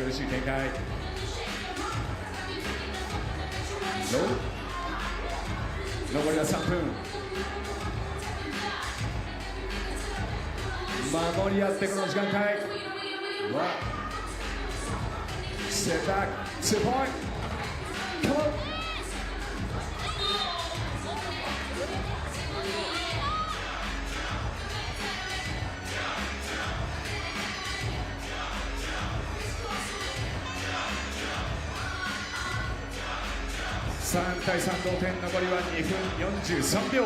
苦しい展開。残りは3分。守り合ってこの時間帯。ステップバック、2 ポイント。Come on。3対3同点、残りは2分43秒。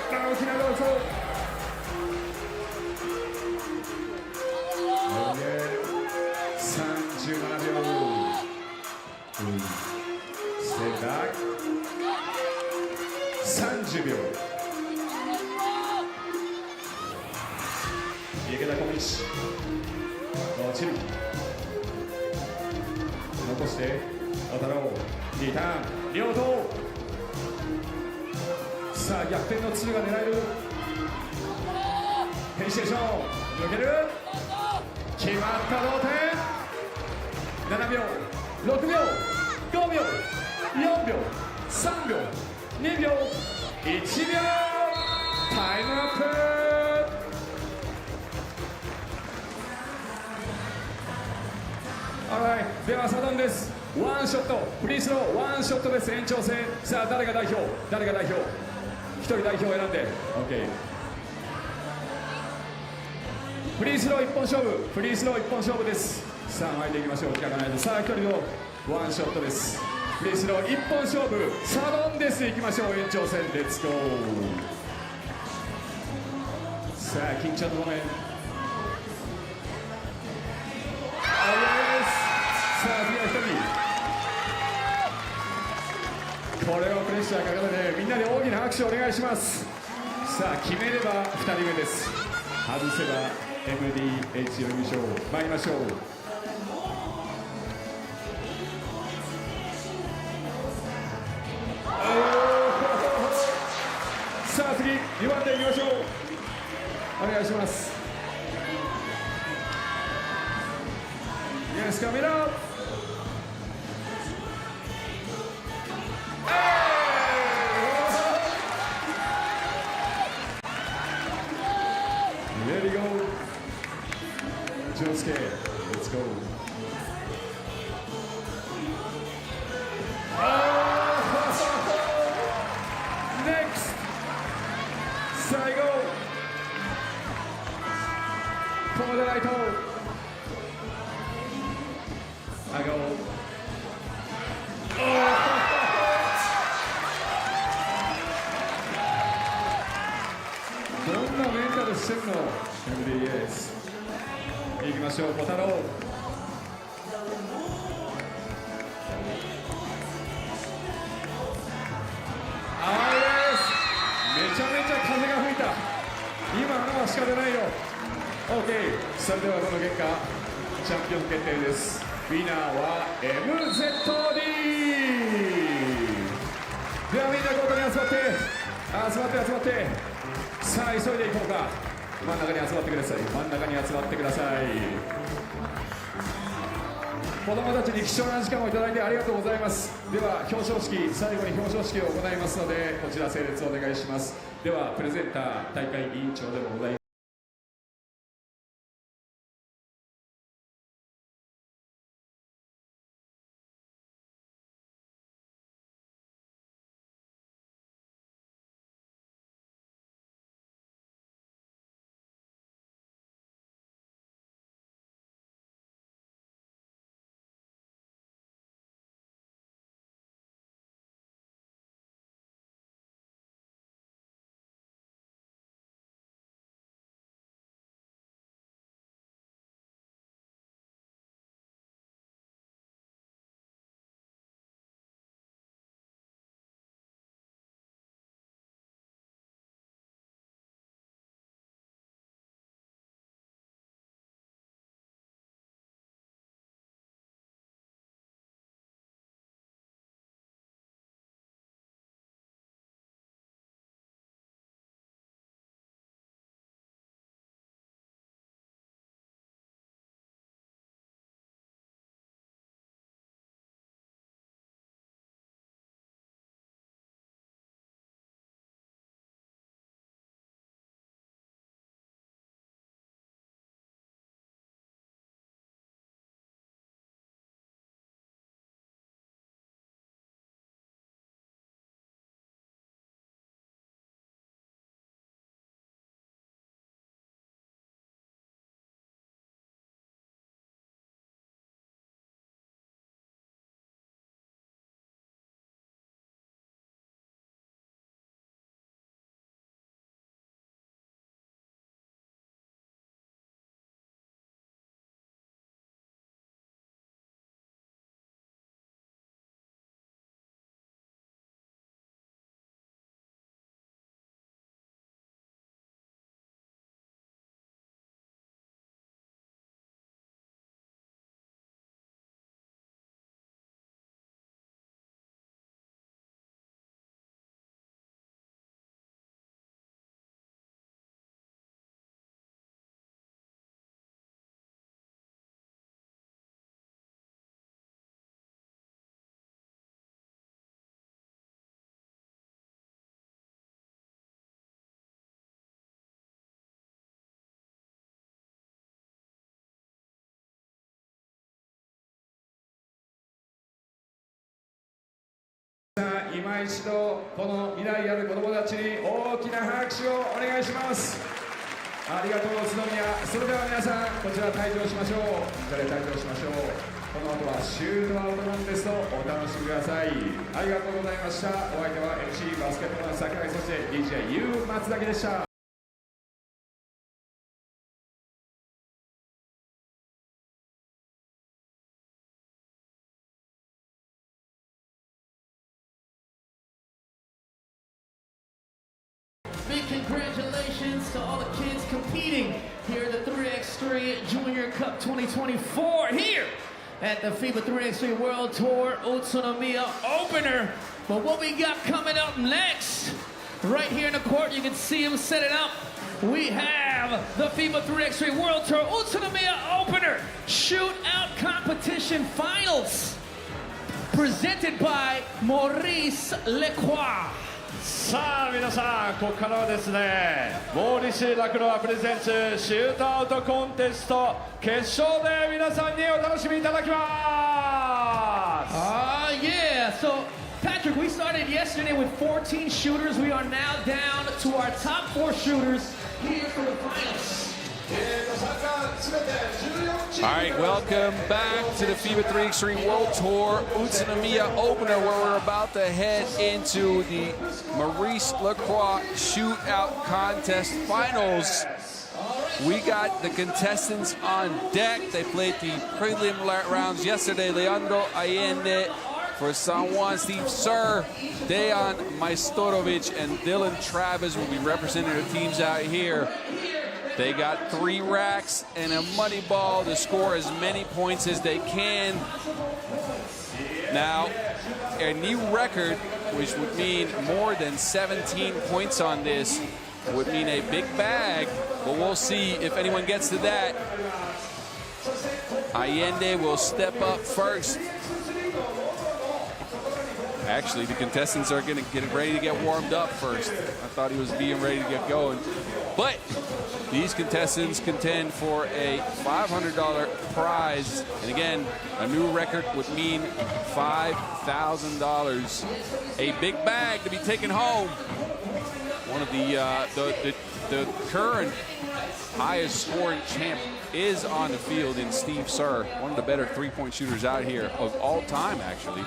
大きな動作。37秒。ステップバック。30秒。池田小道。落ちる。残して渡ろう。リターン。両刀。さあ逆転の鶴が狙える。ペンシテーション抜ける。決まった同点。7秒、6秒、5秒、4秒、3秒、2秒、1秒。タイムアップ。ではサドンです。ワンショット、フリースローワンショットです。延長戦。さあ誰が代表、誰が代表。1人代表を選んで OK。 フリースロー1本勝負、フリースロー1本勝負です。さあ巻いていきましょう。時間がないと。さあ距離のワンショットです。フリースロー1本勝負、サドンデスいきましょう。延長戦レッツゴー。さあ緊張の場面。さあ次は1人。これはプレッシャーかかるね。みんなで大きな拍手をお願いします。さあ決めれば2人目です。外せば MDH の優勝。参りましょう。さあ次2番でいきましょう。お願いします。Yes, coming up. There we go. Josuke, let's go. Next. しょう。小太郎。はいです。めちゃめちゃ風が吹いた。今のはしか出ないよ。OK。それではこの結果、チャンピオン決定です。ウィナーは MZD。ではみんなここに集まって。さあ急いでいこうか。真ん中に集まってください。子供たちに貴重な時間をいただいてありがとうございます。では表彰式、最後に表彰式を行いますので、こちら整列お願いします。ではプレゼンター、大会委員長でもございます。今一度この未来ある子どもたちに大きな拍手をお願いします。ありがとう宇都宮。それでは皆さんこちら退場しましょう。こちらで退場しましょう。この後はシュートアウトコンテストお楽しみください。ありがとうございました。お相手は MC バスケットボール桜井、そして DJ ゆう松崎でした。Big congratulations to all the kids competing here at the 3x3 Junior Cup 2024 here at the FIBA 3x3 World Tour Utsunomiya Opener. But what we got coming up next, right here in the court, you can see him set it up. We have the FIBA 3x3 World Tour Utsunomiya Opener Shootout Competition Finals, presented by Maurice Lecroix. さあ皆さん、ここからはですね、モーリス・ラクロワプレゼンツシュートアウトコンテスト決勝で皆さんにお楽しみいただきます。Yeah, so Patrick, we started yesterday with 14 shooters. We are now down to our top 4 shooters here for the finals. All right, welcome back to the FIBA 3x3 World Tour Utsunomiya Opener, where we're about to head into the Maurice Lacroix Shootout Contest Finals. we got the contestants on deck. They played the prelim rounds yesterday. Leandro Allende for San Juan, Steve Sir, Dejan Majstorovic, and Dylan Travis will be representing their teams out here. They got 3 racks and a money ball to score as many points as they can. Now, a new record, which would mean more than 17 points on this, would mean a big bag, but we'll see if anyone gets to that. Allende will step up first. Actually, the contestants are going to get ready to get warmed up first. I thought he was being ready to get going. But these contestants contend for a $500 prize. And again, a new record would mean $5,000. A big bag to be taken home. One of the current highest scoring champ is on the field in Steve Sir, one of the better three-point shooters out here of all time, actually.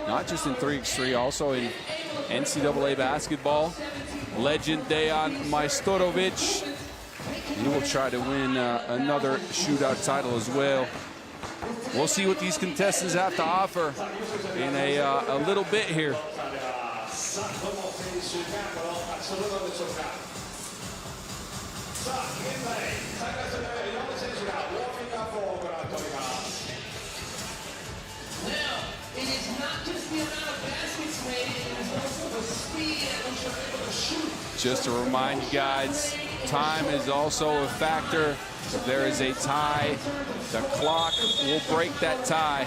Not just in 3x3, also in NCAA basketball. Legend Dejan Majstorovic. He will try to win another shootout title as well. We'll see what these contestants have to offer in a little bit here. Now, it is not just the amount of baskets made, it is also the speed at which you're able to shoot. Just to remind you guys, time is also a factor. If there is a tie, the clock will break that tie.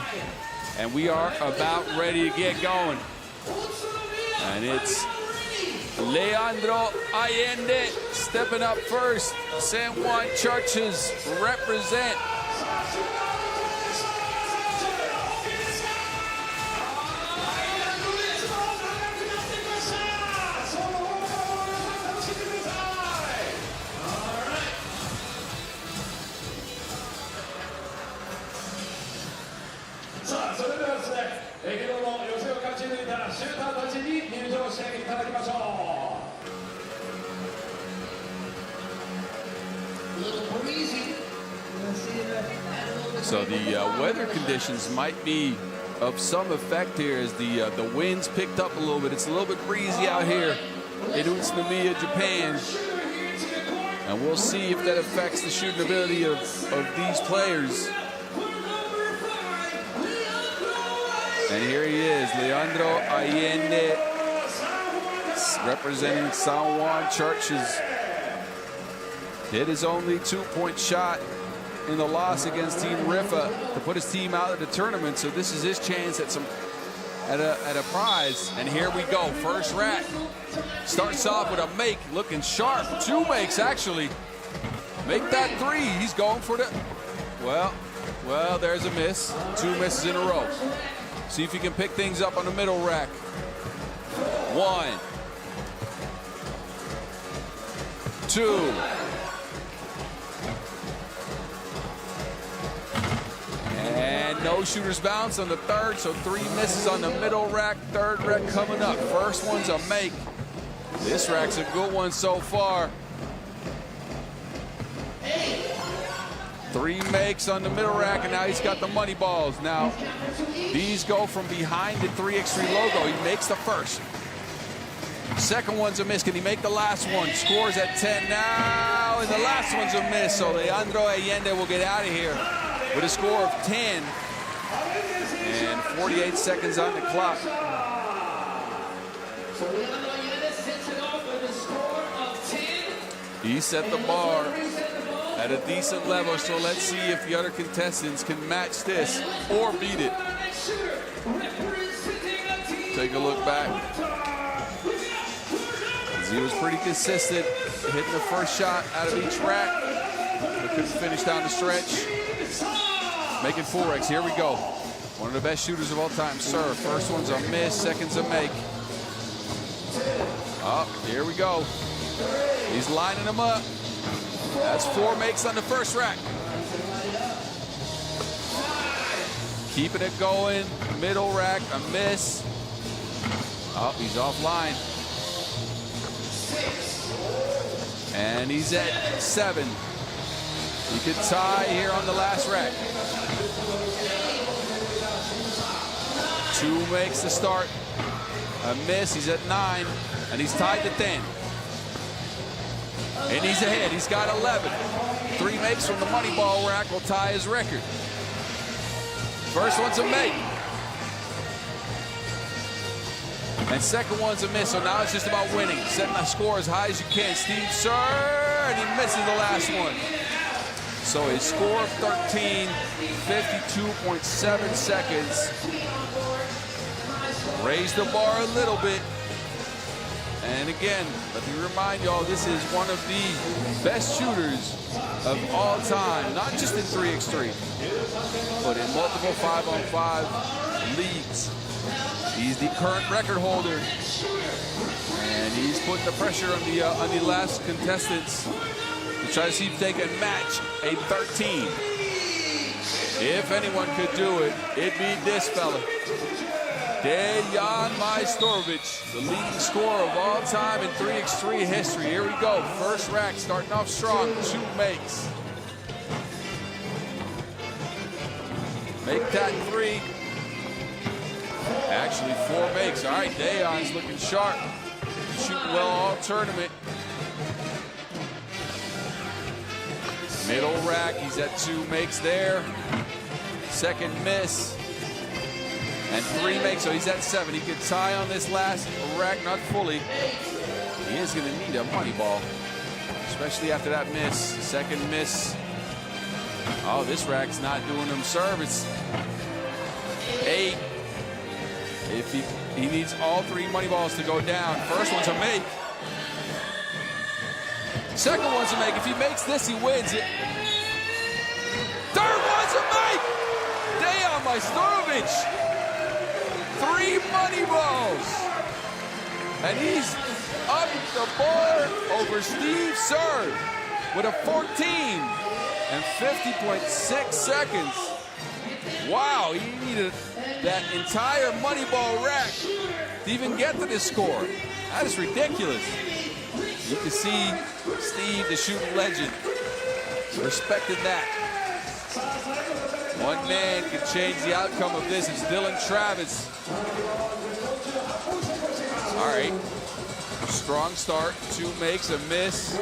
And we are about ready to get going. And it's Leandro Allende stepping up first. San Juan Churches represent. So the weather conditions might be of some effect here as the winds picked up a little bit. It's a little bit breezy out here in Utsunomiya, Japan. And we'll see if that affects the shooting ability of these players. And here he is, Leandro Allende, representing San Juan Churches. Hit his only 2-point shot in the loss against Team Riffa to put his team out of the tournament. So this is his chance at a prize. And here we go, first rack. Starts off with a make, looking sharp. 2 makes, actually. Make that 3. He's going for the, well, there's a miss. 2 misses in a row. See if he can pick things up on the middle rack. 1, 2. And no shooter's bounce on the third, so 3 misses on the middle rack. Third rack coming up. First one's a make. This rack's a good one so far. 3 makes on the middle rack, and now he's got the money balls. Now, these go from behind the 3x3 logo. He makes the first. Second one's a miss. Can he make the last one? Scores at 10 now, and the last one's a miss. So Leandro Allende will get out of here with a score of 10 and 48 seconds on the clock. He set the bar at a decent level, so let's see if the other contestants can match this or beat it. Take a look back. He was pretty consistent, hitting the first shot out of each rack, but couldn't finish down the stretch. Making 4x, here we go. One of the best shooters of all time, Sir. First one's a miss, second's a make. Oh, here we go. He's lining them up. That's 4 makes on the first rack. Keeping it going. Middle rack, a miss. Oh, he's offline. And he's at 7. He could tie here on the last rack. 2 makes the start. A miss, he's at 9, and he's tied to 10. And he's ahead, he's got 11. 3 makes from the money ball rack will tie his record. First one's a make. And second one's a miss, so now it's just about winning. Setting the score as high as you can. Steve Sir, and he misses the last one. So a score of 13, 52.7 seconds. Raise the bar a little bit. And again, let me remind y'all, this is one of the best shooters of all time, not just in 3x3, but in multiple 5-on-5 leagues. He's the current record holder, and he's putting the pressure on the last contestants to try to see if they can match a 13. If anyone could do it, it'd be this fella. Dejan Majstorovic, the leading scorer of all time in 3x3 history. Here we go. First rack starting off strong. 2 makes. Make that 3. Actually, 4 makes. All right, Dejan's looking sharp. Shooting well all tournament. Middle rack, he's at 2 makes there. Second miss. And 3 makes, so he's at 7. He could tie on this last rack, not fully. He is gonna need a money ball, especially after that miss. Second miss. Oh, this rack's not doing him service. 8. If he needs all 3 money balls to go down. First one's a make. Second one's a make. If he makes this, he wins it. Third one's a make. Dejan Majstorovic. 3 money balls. And he's up the bar over Steve Sir with a 14 and 50.6 seconds. Wow, he needed that entire money ball rack to even get to this score. That is ridiculous. You can see Steve, the shooting legend, respected that. One man can change the outcome of this. It's Dylan Travis. All right. Strong start. 2 makes, a miss.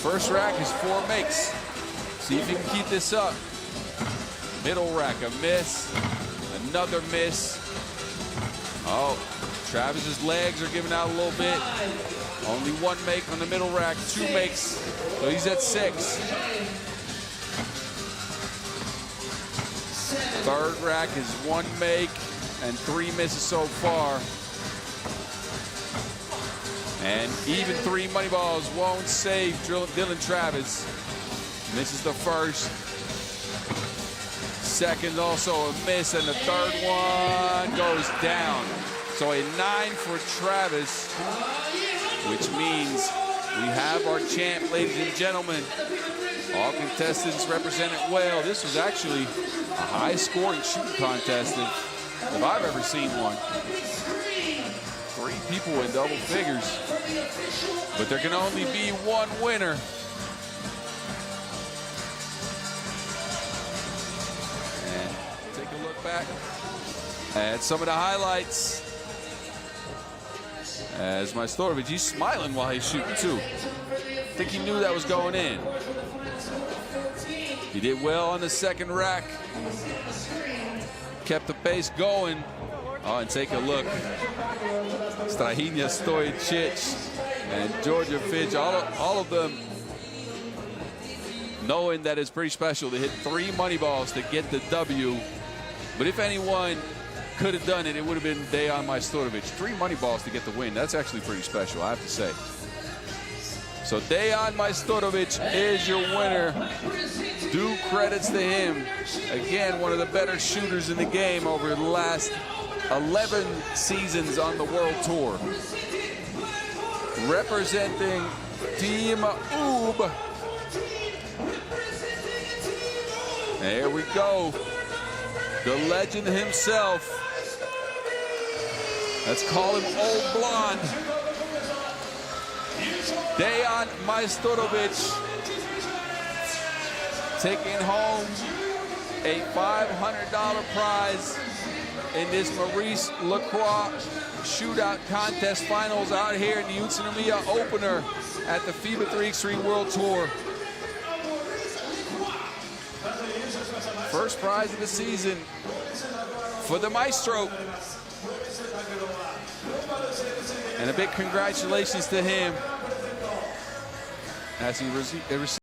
First rack is 4 makes. See if you can keep this up. Middle rack, a miss. Another miss. Oh, Travis's legs are giving out a little bit. Only 1 make on the middle rack. 2 makes. So he's at 6. Third rack is 1 make and 3 misses so far. And even 3 money balls won't save Dylan Travis. Misses the first. Second also a miss, and the third one goes down. So a 9 for Travis, which means we have our champ, ladies and gentlemen. All contestants represented well. This was actually a high-scoring shooting contest if I've ever seen one. 3 people in double figures, but there can only be 1 winner. And take a look back at some of the highlights. As Majstorovic, he's smiling while he's shooting too. I think he knew that was going in. He did well on the second rack. Kept the pace going. Oh, and take a look. Strahinja Stojicic and Georgia Fitch, all of them knowing that it's pretty special to hit 3 money balls to get the W. But if anyone could have done it, it would have been Dejan Majstorovic. 3 money balls to get the win. That's actually pretty special, I have to say. So Dejan Majstorovic is your winner. Due credits to him. Again, one of the better shooters in the game over the last 11 seasons on the World Tour. Representing Team UB. There we go. The legend himself. Let's call him Old Blonde. Dejan Majstorovic taking home a $500 prize in this Maurice Lacroix Shootout Contest Finals out here in the Utsunomiya Opener at the FIBA 3x3 World Tour. First prize of the season for the Maestro. And a big congratulations to him as he received.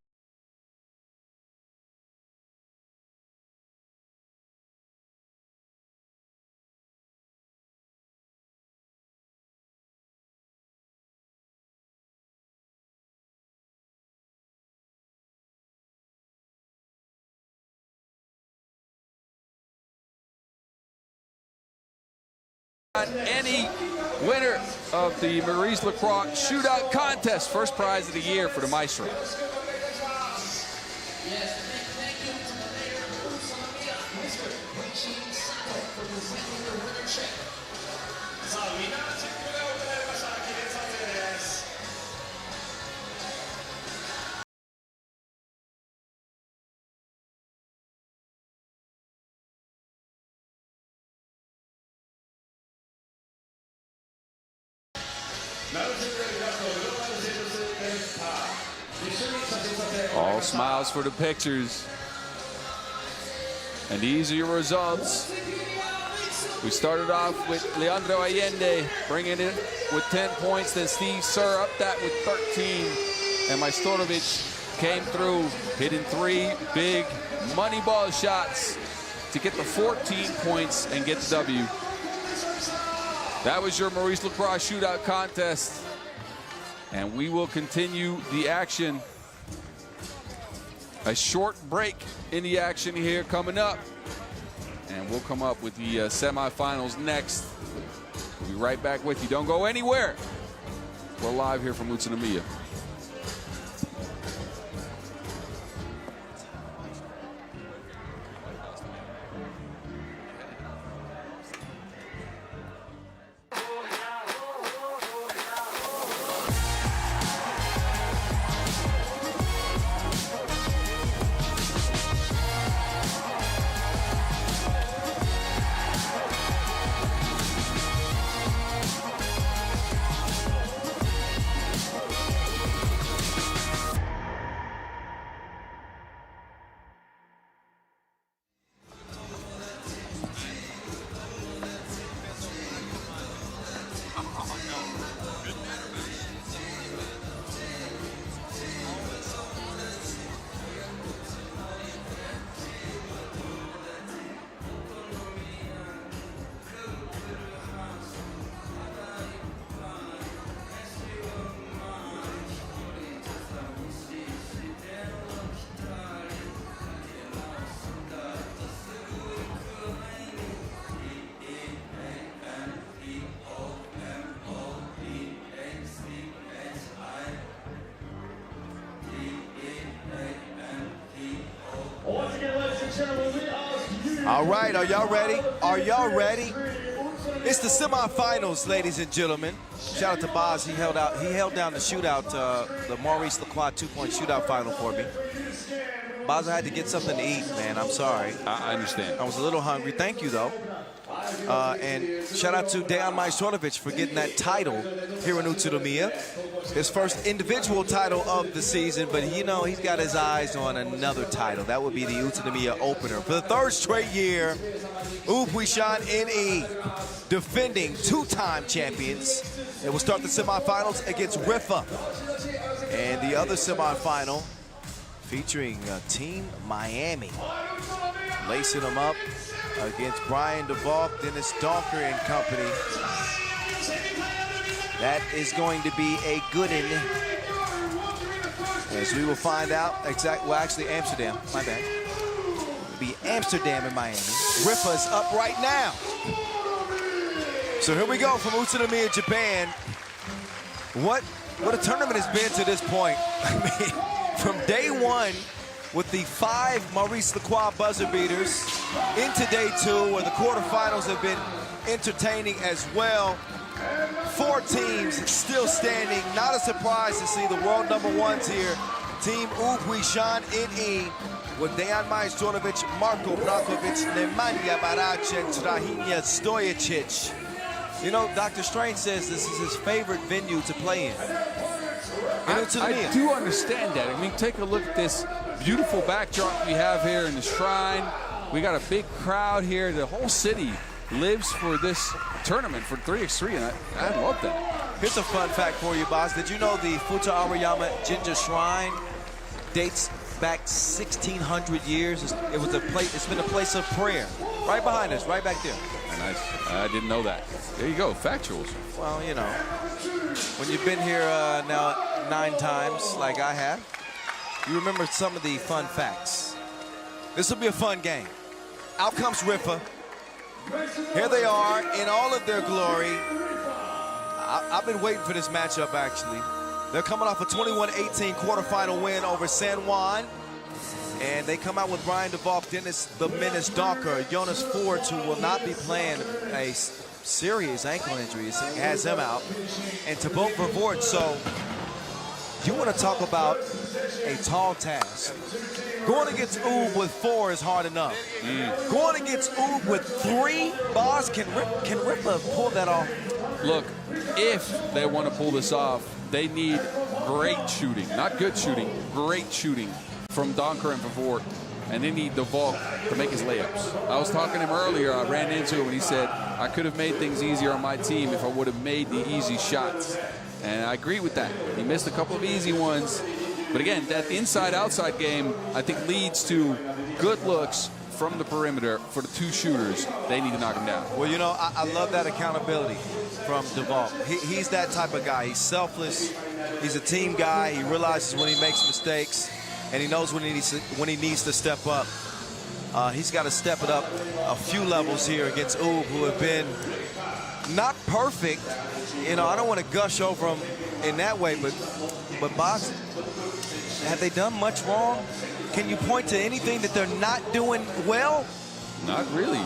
Any winner of the Maurice Lacroix Shootout Contest, first prize of the year for the Maestro. All smiles for the pictures. And these are your results. We started off with Leandro Allende bringing it with 10 points. Then Steve Sir up that with 13. And Majstorovic came through, hitting 3 big money ball shots to get the 14 points and get the W. That was your Maurice Lacroix Shootout Contest. And we will continue the action. A short break in the action here coming up. And we'll come up with the semifinals next. We'll be right back with you. Don't go anywhere. We're live here from Utsunomiya. All right, are y'all ready? Are y'all ready? It's the semifinals, ladies and gentlemen. Shout out to Boz. He held down the shootout, the Maurice Lacroix 2-point shootout final for me. Boz, I had to get something to eat, man. I'm sorry. I understand. I was a little hungry. Thank you, though. And shout out to Dejan Majstorovic for getting that title here in Utsunomiya. His first individual title of the season, but you know, he's got his eyes on another title. That would be the Utsunomiya Opener. For the 3rd straight year, Huishan NE, defending 2-time champions. They will start the semifinals against Riffa. And the other semifinal featuring Team Miami. Lacing them up against Brian DeValk, Dennis Donker and company. That is going to be a good one. As we will find out exactly, well, actually Amsterdam, my bad. It'll be Amsterdam and Miami. Riffa is up right now. So here we go from Utsunomiya, Japan. What a tournament has been to this point. I mean, from day one, with the 5 Maurice Lacroix buzzer beaters into day 2, where the quarterfinals have been entertaining as well. 4 teams still standing. Not a surprise to see the world #1s here. Team Huishan NE with Dejan Majstorovic, Marko Brakovic, Nemanja Barac, and Strahinja Stojicic. You know, Dr. Strange says this is his favorite venue to play in. I do understand that. I mean, take a look at this beautiful backdrop we have here in the shrine. We got a big crowd here. The whole city lives for this tournament for 3x3, and I love that. Here's a fun fact for you, boss. Did you know the Futa Arayama Jinja Shrine dates back 1,600 years? It's been a place of prayer. Right behind us, right back there. Nice. I didn't know that. There you go, factuals. Well, you know, when you've been here now 9 times, like I have, you remember some of the fun facts. This will be a fun game. Out comes Riffa. Here they are in all of their glory. I've been waiting for this matchup, actually. They're coming off a 21-18 quarterfinal win over San Juan. And they come out with Brian DeValk, Dennis the Menace Donker, Jonas Fords, who will not be playing a serious ankle injury. It has him out. And Thibaut Vervoort. So you want to talk about a tall task. Going against Oob with 4 is hard enough. Going against Oob with 3, boss, can Riffa pull that off? Look, if they want to pull this off, they need great shooting. Not good shooting, great shooting from Donker and Vervoort. And they need DeValk to make his layups. I was talking to him earlier. I ran into him and he said, I could have made things easier on my team if I would have made the easy shots. And I agree with that. He missed a couple of easy ones. But again, that inside-outside game, I think, leads to good looks from the perimeter for the 2 shooters. They need to knock him down. Well, you know, I love that accountability from DeValk. He's that type of guy. He's selfless. He's a team guy. He realizes when he makes mistakes, and he knows when he needs to step up. He's got to step it up a few levels here against Oob, who have been not perfect. You know, I don't want to gush over them in that way, but boss, have they done much wrong? Can you point to anything that they're not doing well? Not really.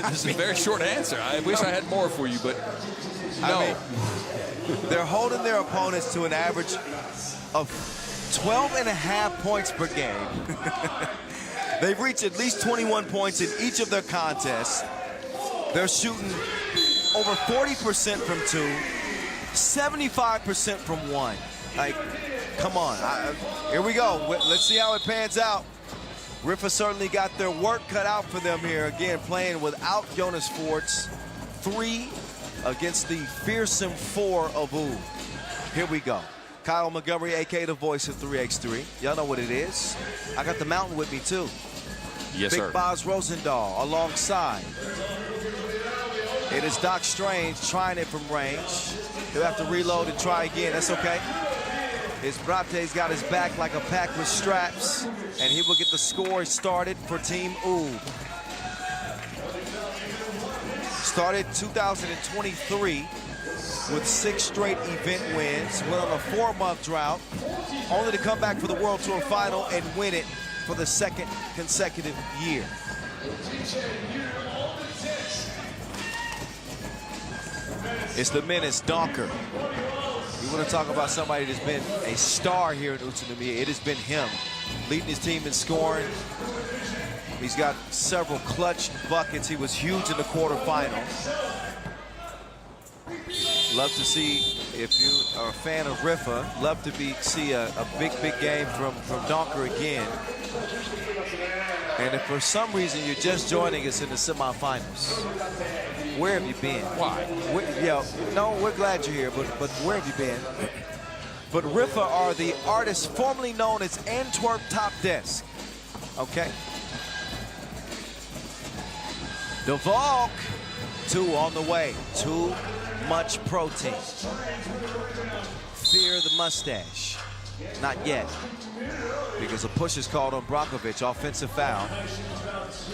This is a very short answer. I wish I had more for you, but no. I mean, they're holding their opponents to an average of 12.5 points per game. They've reached at least 21 points in each of their contests. They're shooting over 40% from 2, 75% from 1. Like, come on. Here we go. Let's see how it pans out. Riffa certainly got their work cut out for them here. Again, playing without Jonas Fords. 3 against the fearsome 4 of Oob. Here we go. Kyle Montgomery, a.k.a. the voice of 3x3. Y'all know what it is. I got the mountain with me, too. Yes, sir. Big Boz Rosendahl alongside. It is Doc Strange trying it from range. He'll have to reload and try again. That's okay. His Brate's got his back like a pack with straps, and he will get the score started for Team Oob. Started 2023 with 6 straight event wins, went on a 4-month drought, only to come back for the World Tour Final and win it for the 2nd consecutive year. It's the Menace Donker. You want to talk about somebody that's been a star here in Utsunomiya. It has been him, leading his team in scoring. He's got several clutch buckets. He was huge in the quarterfinals. Love to see, if you are a fan of Riffa, love to see a big game from Donker again. And if for some reason you're just joining us in the semifinals, where have you been? Why? We're glad you're here, but where have you been? But Riffa are the artists formerly known as Antwerp Top Desk. Okay. DeValk, 2 on the way. Too much protein. Fear the mustache. Not yet. Because a push is called on Brakovic, offensive foul.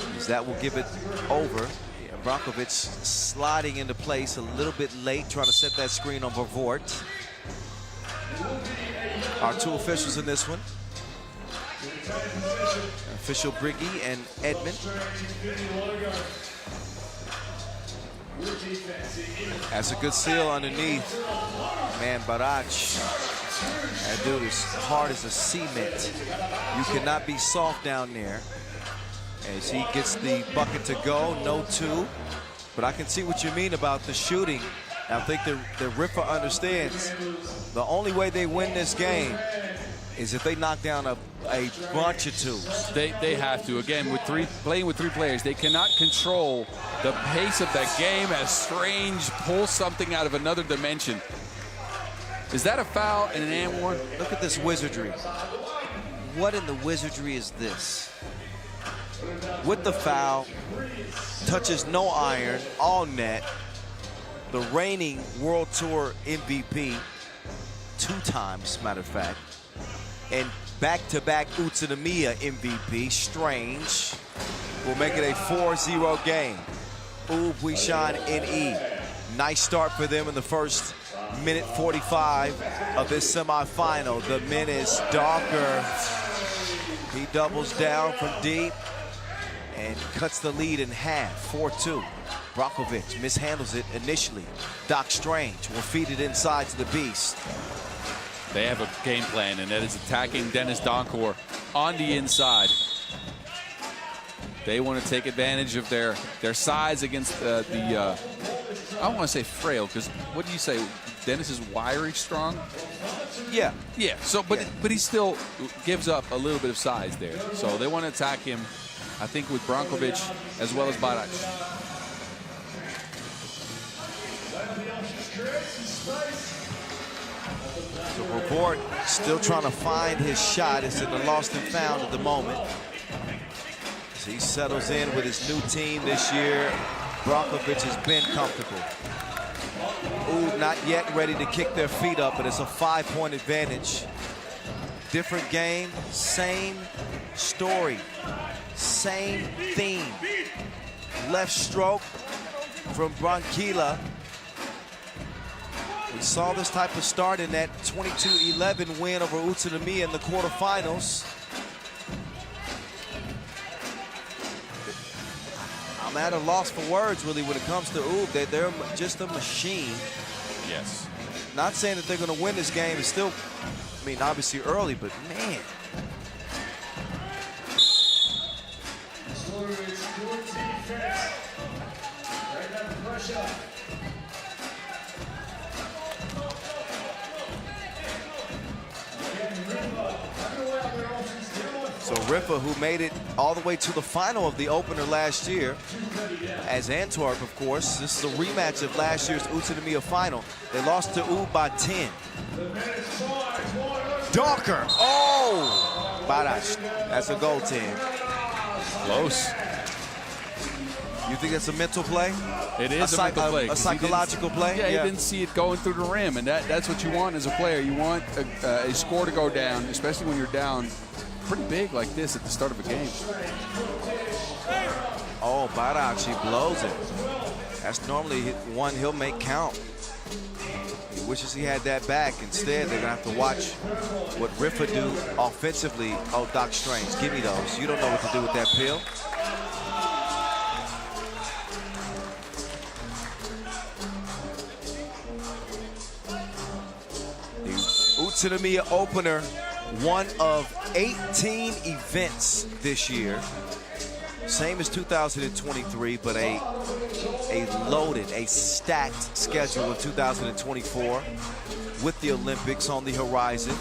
Because that will give it over. Brakovic sliding into place a little bit late, trying to set that screen on Vervoort. Our 2 officials in this one. Official Briggy and Edmund. That's a good seal underneath. Man, Barac That dude is hard as a cement. You cannot be soft down there. As he gets the bucket to go, no two. But I can see what you mean about the shooting. I think the Riffa understands the only way they win this game is if they knock down a bunch of twos. They have to. Again, with playing with three players, they cannot control the pace of that game as Strange pulls something out of another dimension. Is that a foul and an and one? Look at this wizardry. What in the wizardry is this? With the foul, touches no iron, all net. The reigning World Tour MVP, 2 times, matter of fact. And back-to-back Utsunomiya MVP, Strange, will make it a 4-0 game. Huishan NE. Nice start for them in the first minute 45 of this semifinal. The men is Darker. He doubles down from deep and cuts the lead in half, 4-2. Brankovic mishandles it initially. Doc Strange will feed it inside to the beast. They have a game plan, and that is attacking Dennis Donkor on the inside. They want to take advantage of their size against I don't want to say frail, because what do you say? Dennis is wiry strong? Yeah. Yeah, so, but he still gives up a little bit of size there. So they want to attack him, I think, with Brankovic as well as Barac. So Report still trying to find his shot. It's in the lost and found at the moment. So he settles in with his new team this year. Brankovic has been comfortable. Ooh, not yet ready to kick their feet up, but it's a 5-point advantage. Different game, same story, same theme. Left stroke from Branquilla. We saw this type of start in that 22-11 win over Utsunomiya in the quarterfinals. I'm at a loss for words, really, when it comes to Ub. They're just a machine. Yes. Not saying that they're going to win this game. It's still, I mean, obviously early, but man. So Riffa, who made it all the way to the final of the opener last year, as Antwerp, of course. This is a rematch of last year's Utsunomiya final. They lost to Ub by 10. Darker. Oh! Barac. That's a goaltend. Close. You think that's a mental play? It is a mental play. A psychological play? Yeah, he didn't see it going through the rim, and that's what you want as a player. You want a score to go down, especially when you're down pretty big like this at the start of a game. Oh, Barac, he blows it. That's normally one he'll make count. He wishes he had that back. Instead, they're going to have to watch what Riffa do offensively. Oh, Doc Strange, give me those. You don't know what to do with that pill. The Utsunomiya Opener, one of 18 events this year. Same as 2023, but a loaded, a stacked schedule in 2024 with the Olympics on the horizon.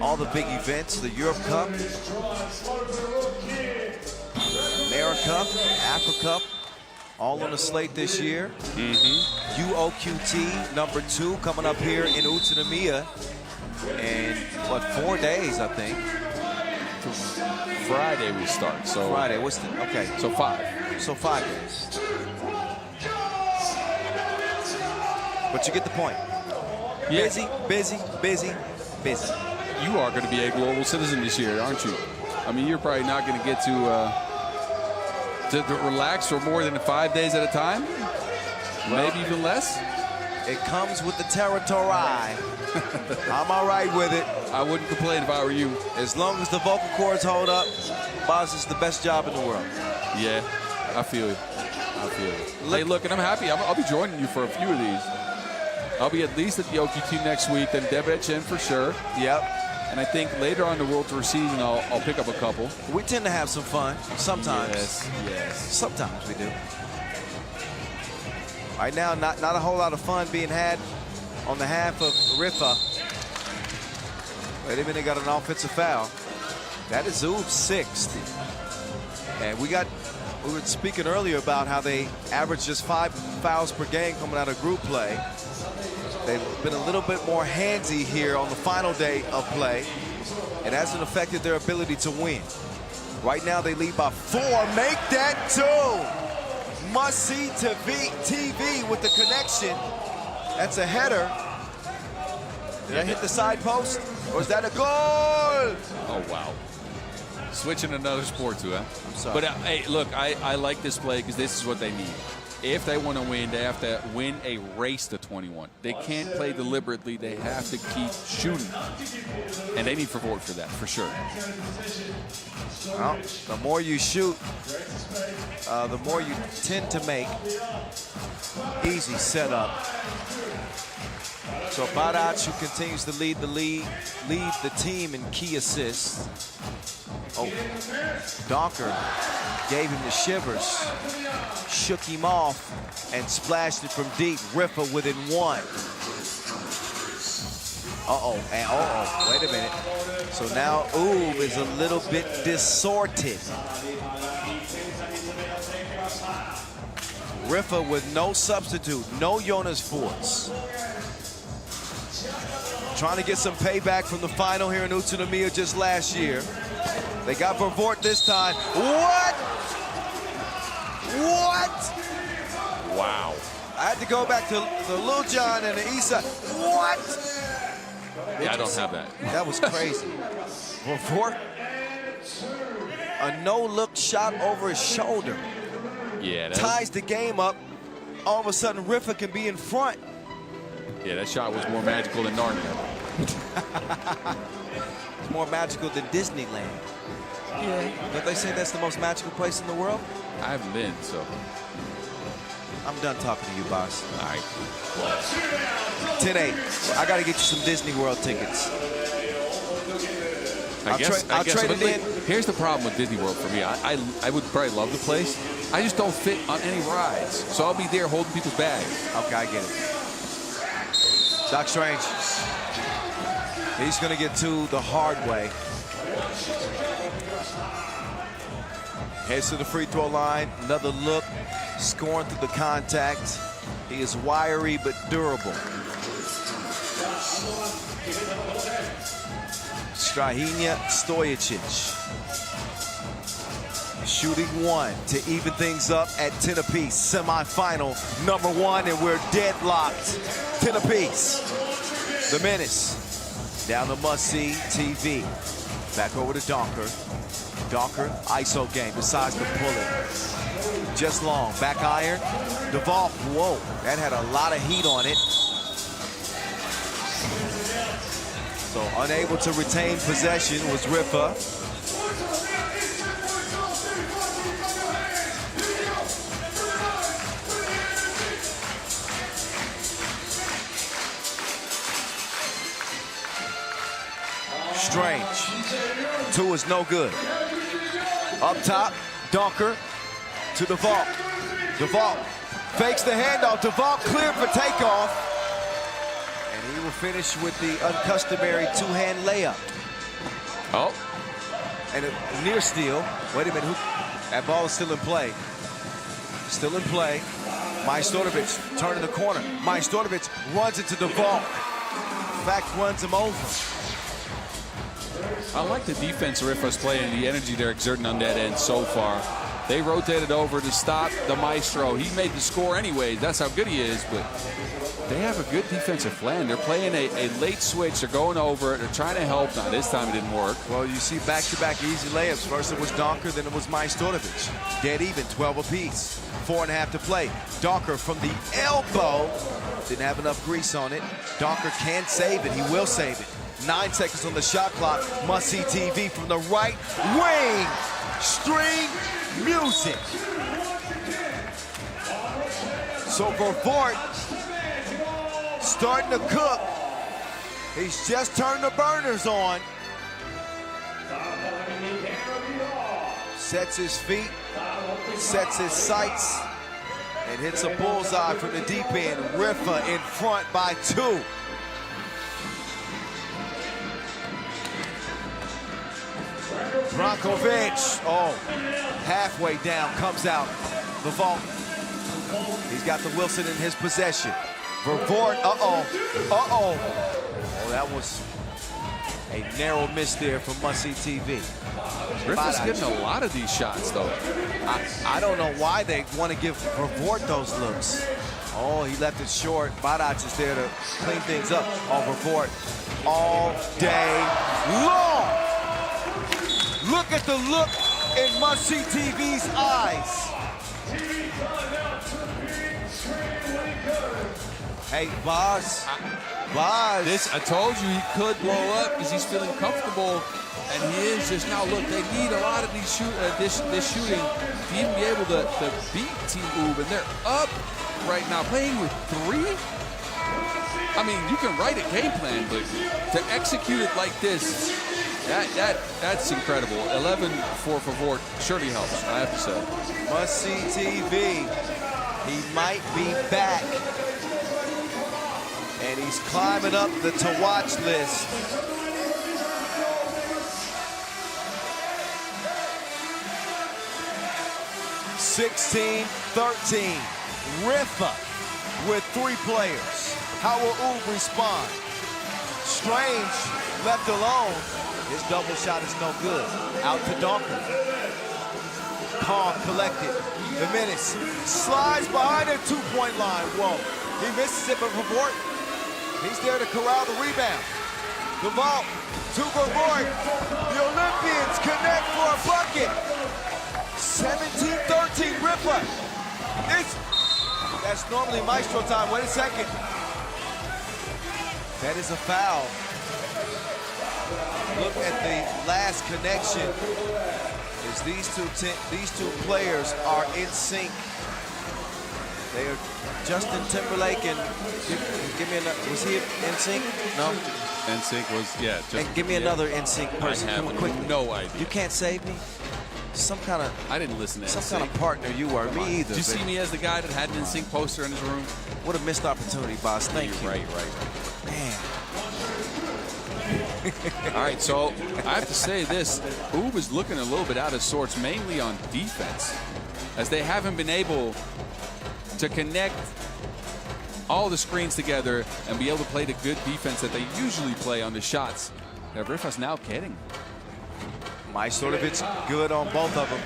All the big events, the Europe Cup, America Cup, Africa Cup, all on the slate this year. UOQT #2 coming up here in Utsunomiya in, what, 4 days, I think. Friday we start. So Friday, what's the, okay. So 5. So 5 days. But you get the point. Yeah. Busy, busy, busy, busy. You are going to be a global citizen this year, aren't you? I mean, you're probably not going to get to relax for more than 5 days at a time. Maybe even less. It comes with the territory. I'm all right with it. I wouldn't complain if I were you. As long as the vocal cords hold up, Boz is the best job in the world. Yeah, I feel you. I feel you. Hey, look, and I'm happy. I'll be joining you for a few of these. I'll be at least at the OQT next week, then Debrecen for sure. Yep. And I think later on the World Tour season, I'll pick up a couple. We tend to have some fun sometimes. Yes. Sometimes we do. Right now, not a whole lot of fun being had on the half of Riffa. Wait a minute, got an offensive foul. That is Zoob's 6th. And we were speaking earlier about how they average just 5 fouls per game coming out of group play. They've been a little bit more handsy here on the final day of play. It hasn't affected their ability to win. Right now they lead by 4. Make that 2. Must see TV with the connection. That's a header. Did I hit the side post? Or is that a goal? Oh, wow. Switching another sport to, huh? I'm sorry. But, hey, look, I like this play because this is what they need. If they want to win, they have to win a race to 21. They can't play deliberately. They have to keep shooting. And they need support for that, for sure. Well, the more you shoot, the more you tend to make easy setup. So Barac, who continues to lead the team in key assists. Oh, Donker gave him the shivers, shook him off, and splashed it from deep. Riffa within 1. And wait a minute. So now Oob is a little bit distorted. Riffa with no substitute, no Jonas Forts. Trying to get some payback from the final here in Utsunomiya just last year. They got Vervoort this time. What? Wow. I had to go back to the Lil John and the Isa. What? Yeah, I don't have that. That was crazy. Vervoort, a no-look shot over his shoulder. Yeah. Ties the game up. All of a sudden, Riffa can be in front. Yeah, that shot was more magical than Narnia. It's more magical than Disneyland. Yeah. Don't they say that's the most magical place in the world? I haven't been, so. I'm done talking to you, boss. All right. 10-8. I got to get you some Disney World tickets. I guess. trade But it in. here's the problem with Disney World for me. I would probably love the place. I just don't fit on any rides. So I'll be there holding people's bags. Okay, I get it. Doc Strange. He's going to get to the hard way. Heads to the free throw line. Another look. Scoring through the contact. He is wiry but durable. Strahinja Stojicic. Shooting 1 to even things up at 10 apiece. Semi-final number 1, and we're deadlocked. 10 apiece. The menace. Down the must-see TV. Back over to Donker. Donker, ISO game, decides to pull it. Just long, back iron. Duvall, whoa, that had a lot of heat on it. So unable to retain possession was Riffa. Strange. 2 is no good. Up top, Donker to Duvall. Duvall fakes the handoff. Duvall cleared for takeoff. And he will finish with the uncustomary 2-hand layup. Oh. And a near steal. Wait a minute. That ball is still in play. Still in play. Majstorovic turning the corner. Majstorovic runs into Duvall. In fact, runs him over. I like the defense Riffa's playing and the energy they're exerting on that end so far. They rotated over to stop the Maestro. He made the score anyways. That's how good he is, but they have a good defensive plan. They're playing a late switch. They're going over. They're trying to help. Now, this time it didn't work. Well, you see back-to-back easy layups. First it was Donker, then it was Majstorovic. Dead even, 12 apiece. 4.5 to play. Donker from the elbow. Didn't have enough grease on it. Donker can save it. He will save it. 9 seconds on the shot clock. Must-see TV from the right wing. String music. So Vervoort starting to cook. He's just turned the burners on. Sets his feet, sets his sights, and hits a bullseye from the deep end. Riffa in front by 2. Brankovic, halfway down, comes out. The vault. He's got the Wilson in his possession. Vervoort, oh, that was a narrow miss there from Must-See TV. Riffa's getting a lot of these shots, though. I don't know why they want to give Vervoort those looks. Oh, he left it short. Badac is there to clean things up. Vervoort all day long. Look at the look in Must-See TV's eyes. Hey, Boz. This, I told you he could blow up because he's feeling comfortable, and he is just now. Look, they need a lot of these this shooting to even be able to beat Team Oob, and they're up right now, playing with 3. I mean, you can write a game plan, but to execute it like this, that's incredible. 11 for Vervoort surely helps, I have to say. Must-See TV. He might be back. And he's climbing up the to-watch list. (16-13). Riffa with 3 players. How will Oob respond? Strange left alone. His double shot is no good. Out to Donker. Calm, collected. The menace slides behind the 2-point line. Whoa. He misses it, but Vervoort, he's there to corral the rebound. The vault to Vervoort. The Olympians connect for a bucket. 17-13, Riffa. That's normally Maestro time. Wait a second. That is a foul. Look at the last connection. As these two players are in sync. They are Justin Timberlake and give me another. Was he in sync? No. NSYNC was, yeah. And give me another in sync person. I have no idea. You can't save me. Some kind of. I didn't listen to some NSYNC. kind of partner you are. Me either. Did you see me as the guy that had an NSYNC poster in his room? What a missed opportunity, boss. Thank you. Right. Man. All right, so I have to say this. Oob is looking a little bit out of sorts, mainly on defense, as they haven't been able to connect all the screens together and be able to play the good defense that they usually play on the shots that Riffa's now getting. Majstorovic good on both of them.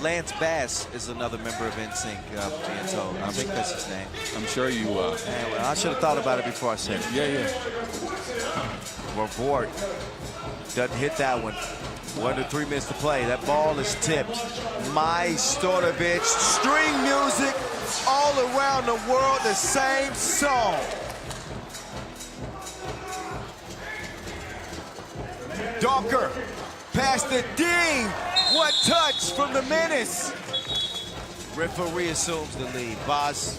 Lance Bass is another member of NSYNC, being told. I think that's his name. I'm sure you... Well, I should have thought about it before I said it. Yeah. Vervoort doesn't hit that one. 1 to 3 minutes to play. That ball is tipped. Majstorovic, string music all around the world, the same song. Donker past the Dean. What touch from the menace. Riffa reassumes the lead. Boz,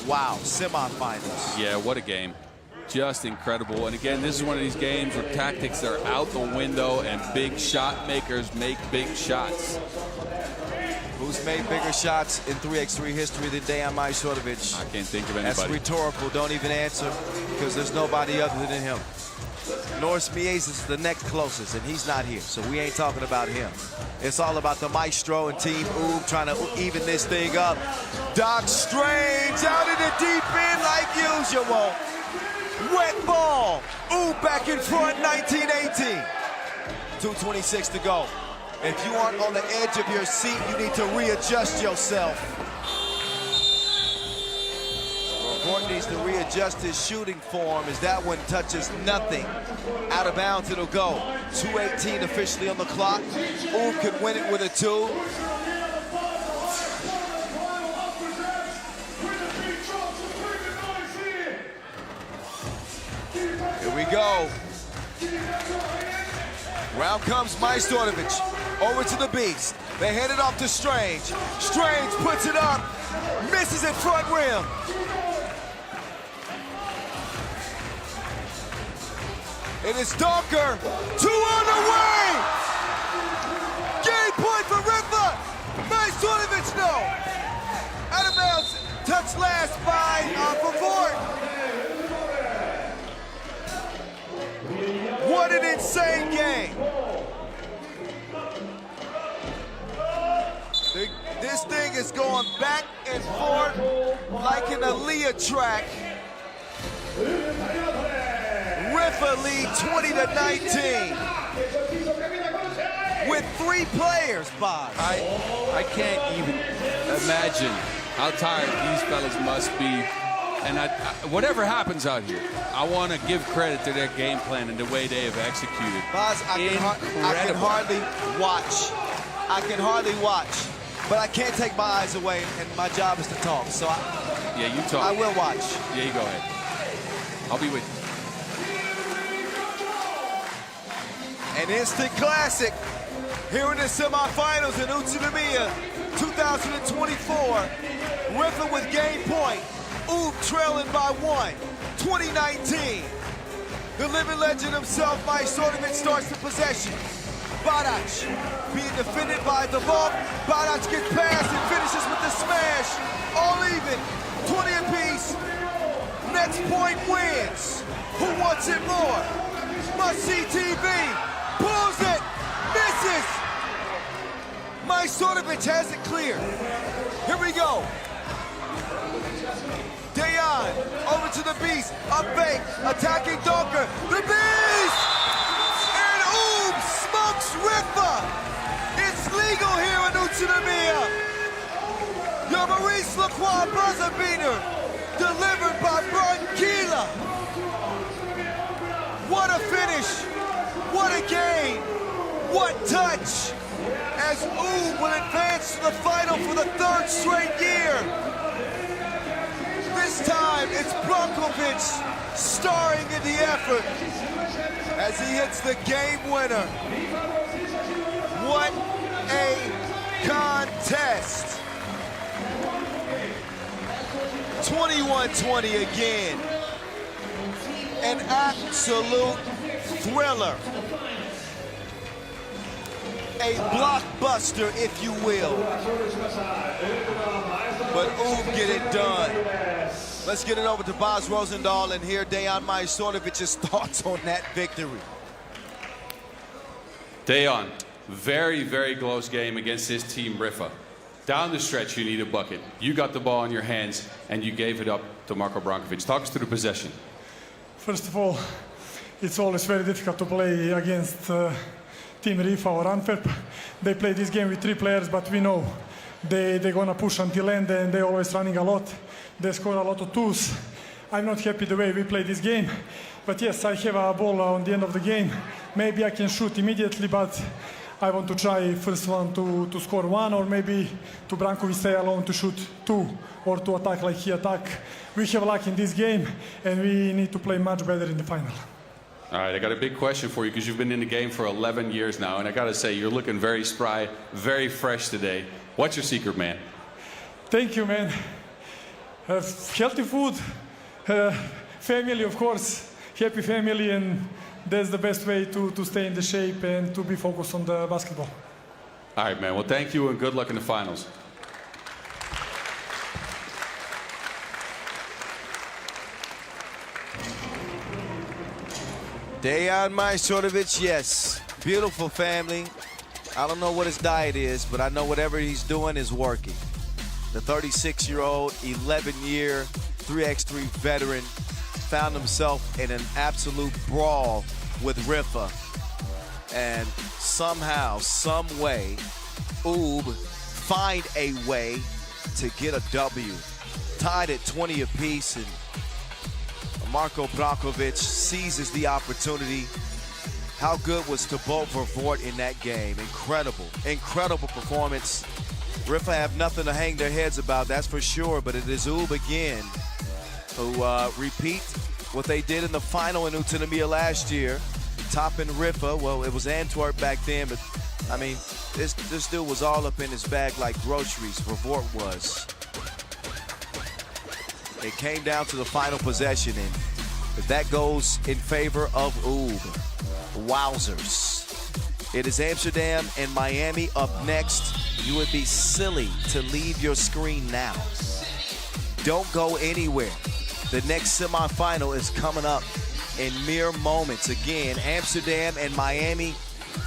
wow, semifinals. Yeah, what a game. Just incredible. And again, this is one of these games where tactics are out the window and big shot makers make big shots. Who's made bigger shots in 3x3 history than Dejan Majstorovic? I can't think of anybody. That's rhetorical. Don't even answer, because there's nobody other than him. Norris Mies is the next closest, and he's not here, so we ain't talking about him. It's all about the Maestro and Team Oob trying to even this thing up. Doc Strange out in the deep end like usual. Wet ball. Oob back in front, 19-18. 2:26 to go. If you aren't on the edge of your seat, you need to readjust yourself. Vervoort needs to readjust his shooting form as that one touches nothing. Out of bounds it'll go. 2:18 officially on the clock. Oob could win it with a 2. Here we go. Round comes Majstorovic. Over to the Beast. They hand it off to Strange. Strange puts it up. Misses at front rim. It is Donker. 2 on the way. Game point for Riffa. Utsunomiya, no. Out of bounds. Touch last by Favort. What an insane game. This thing is going back and forth like an Aaliyah track. Riffa lead 20-19 with 3 players, Bob. I can't even imagine how tired these fellas must be. And whatever happens out here, I want to give credit to their game plan and the way they have executed. Boz, I can hardly watch. I can hardly watch. But I can't take my eyes away, and my job is to talk. So yeah, you talk. I will watch. Yeah, you go ahead. I'll be with you. An instant classic here in the semifinals in Utsunomiya 2024. Riffa with game point. Trailing by 1. 2019. The living legend himself, Utsunomiya, starts the possession. Badac being defended by the vault. Badac gets past and finishes with the smash. All even, 20 apiece. Next point wins. Who wants it more? Must see TV. Pulls it, misses. Utsunomiya has it clear. Here we go. Dayan over to the Beast. Up fake, attacking Donker. The Beast! Smokes Riffa! It's legal here in Utsunomiya. Your Maurice Lacroix buzzer beater, delivered by Branquilla. What a finish! What a game! What touch! As will advance to the final for the 3rd straight year. This time it's Brankovic starring in the effort as he hits the game winner. What a contest. 21-20 again. An absolute thriller. A blockbuster, if you will. But get it done. Let's get it over to Boz Rosendahl and hear Dejan Majstornovic's thoughts on that victory. Dejan, very, very close game against this team, Riffa. Down the stretch, you need a bucket. You got the ball in your hands, and you gave it up to Marko Brankovic. Talk us through the possession. First of all, it's always very difficult to play against Team Riffa or Antwerp. They play this game with 3 players, but we know they're gonna push until end, and they're always running a lot. They score a lot of twos. I'm not happy the way we play this game, but yes, I have a ball on the end of the game. Maybe I can shoot immediately, but I want to try first one to score 1, or maybe to Brankovic stay alone to shoot 2, or to attack like he attack. We have luck in this game, and we need to play much better in the final. All right, I got a big question for you because you've been in the game for 11 years now, and I got to say, you're looking very spry, very fresh today. What's your secret, man? Thank you, man. Healthy food, family, of course, happy family, and that's the best way to stay in the shape and to be focused on the basketball. All right, man. Well, thank you, and good luck in the finals. Dejan Majstornovic, yes, beautiful family. I don't know what his diet is, but I know whatever he's doing is working. The 36-year-old, 11-year, 3x3 veteran found himself in an absolute brawl with Riffa. And somehow, some way, find a way to get a W. Tied at 20 apiece, and Marko Brankovic seizes the opportunity. How good was Thibaut Vervoort in that game? Incredible, incredible performance. Riffa have nothing to hang their heads about, that's for sure, but it is again who repeat what they did in the final in Utsunomiya last year, topping Riffa. Well, it was Antwerp back then, but I mean, this dude was all up in his bag like groceries, Vervoort was. It came down to the final possession, and That goes in favor of Oob. Wowzers. It is Amsterdam and Miami up next. You would be silly to leave your screen now. Don't go anywhere. The next semifinal is coming up in mere moments. Again, Amsterdam and Miami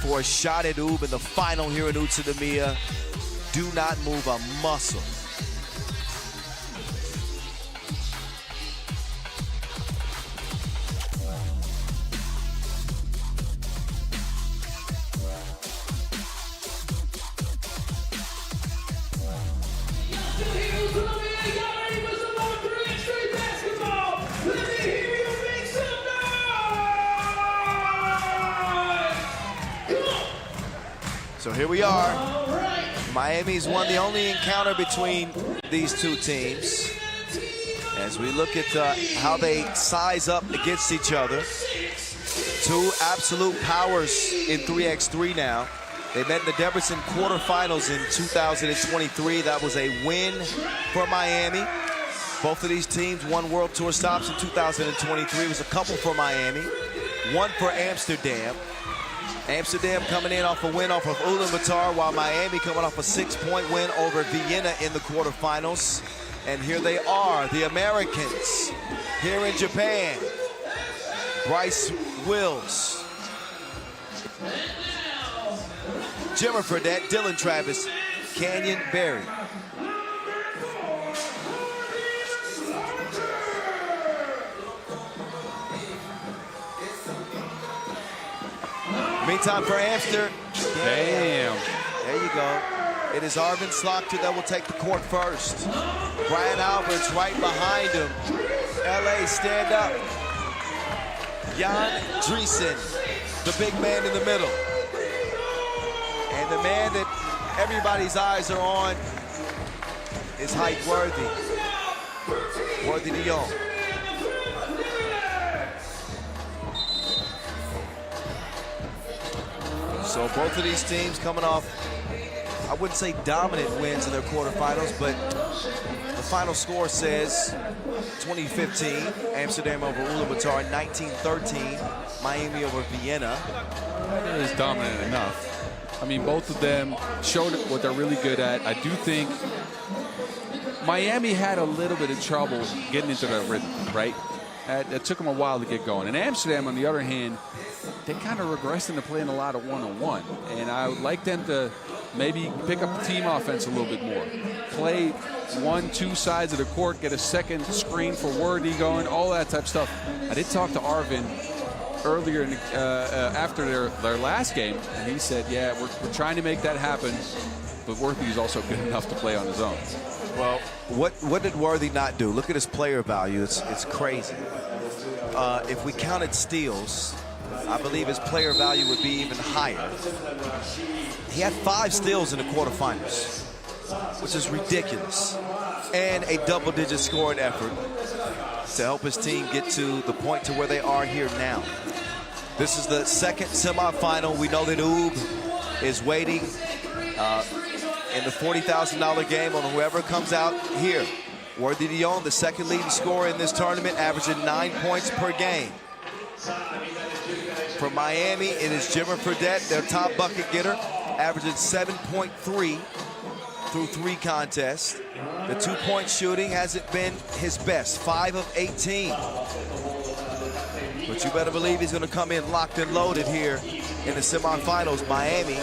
for a shot at Oob in the final here in Utsunomiya. Do not move a muscle. So here we are. Miami's won the only encounter between these two teams. As we look at how they size up against each other. Two absolute powers in 3x3 now. They met in the Debrecen quarterfinals in 2023. That was a win for Miami. Both of these teams won World Tour stops in 2023. It was a couple for Miami, one for Amsterdam. Amsterdam coming in off a win off of Ulaanbaatar, while Miami coming off a 6-point win over Vienna in the quarterfinals. And here they are, the Americans, here in Japan. Bryce Wills, Jimmer Fredette, Dylan Travis, Canyon Berry. Meantime for Amsterdam. Damn. There you go. It is Arvin Slaughter that will take the court first. Brian Alberts right behind him. LA, stand up. Jan Driesen, the big man in the middle. And the man that everybody's eyes are on is height Worthy. Worthy de Jong. So both of these teams coming off, I wouldn't say dominant wins in their quarterfinals, but the final score says 2015, Amsterdam over Ulaanbaatar, 1913, Miami over Vienna. It is dominant enough. I mean, both of them showed what they're really good at. I do think Miami had a little bit of trouble getting into the rhythm, right? It took them a while to get going. And Amsterdam, on the other hand, they kind of regressed into playing a lot of one-on-one. And I would like them to maybe pick up the team offense a little bit more. Play 1-2 sides of the court, get a second screen for Worthy going, all that type of stuff. I did talk to Arvin earlier after their last game, and he said, yeah, we're trying to make that happen, but Worthy is also good enough to play on his own. Well, what did Worthy not do? Look at his player value. It's crazy. If we counted steals, I believe his player value would be even higher. He had 5 steals in the quarterfinals, which is ridiculous, and a double-digit scoring effort to help his team get to the point to where they are here now. This is the second semifinal. We know that Oob is waiting in the $40,000 game on whoever comes out here. Worthy de Jong, the second leading scorer in this tournament, averaging 9 points per game. For Miami, it is Jimmer Fredette, their top bucket getter, averaging 7.3 through 3 contests. The 2-point shooting hasn't been his best, 5 of 18. But you better believe he's going to come in locked and loaded here in the semifinals. Miami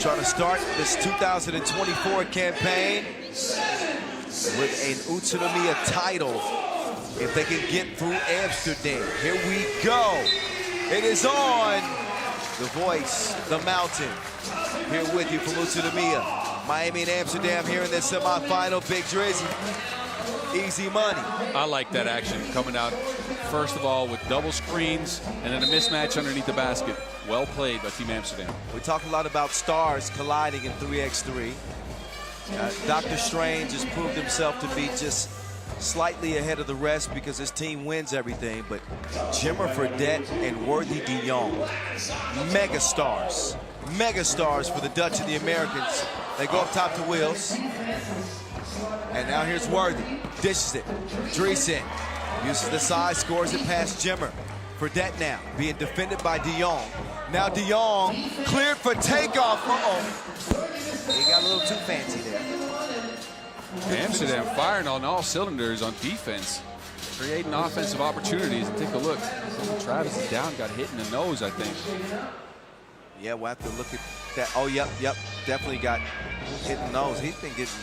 trying to start this 2024 campaign with an Utsunomiya title if they can get through Amsterdam. Here we go. It is on. The voice, the mountain, here with you from Utsunomiya. Miami and Amsterdam here in this semifinal. Big Drizzy, easy money. I like that action coming out, first of all, with double screens and then a mismatch underneath the basket. Well played by Team Amsterdam. We talk a lot about stars colliding in 3x3. Dr. Strange has proved himself to be just slightly ahead of the rest because his team wins everything, but Jimmer Fredette and Worthy de Jong, megastars for the Dutch and the Americans. They go up top to Wills, and now here's Worthy, dishes it, Driesen, Uses the side, scores it past Jimmer. Fredette now being defended by De Jong. Now De Jong cleared for takeoff. He got a little too fancy there. Amsterdam firing on all cylinders on defense, creating offensive opportunities. And take a look. Travis is down, got hit in the nose, I think. Yeah, we'll have to look at that. Oh, yep, definitely got hit in the nose. He's been getting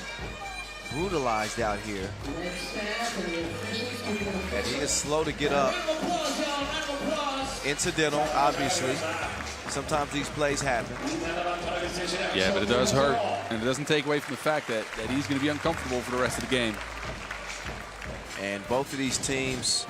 brutalized out here. And he is slow to get up. Incidental, obviously. Sometimes these plays happen. Yeah, but it does hurt, and it doesn't take away from the fact that he's going to be uncomfortable for the rest of the game. And both of these teams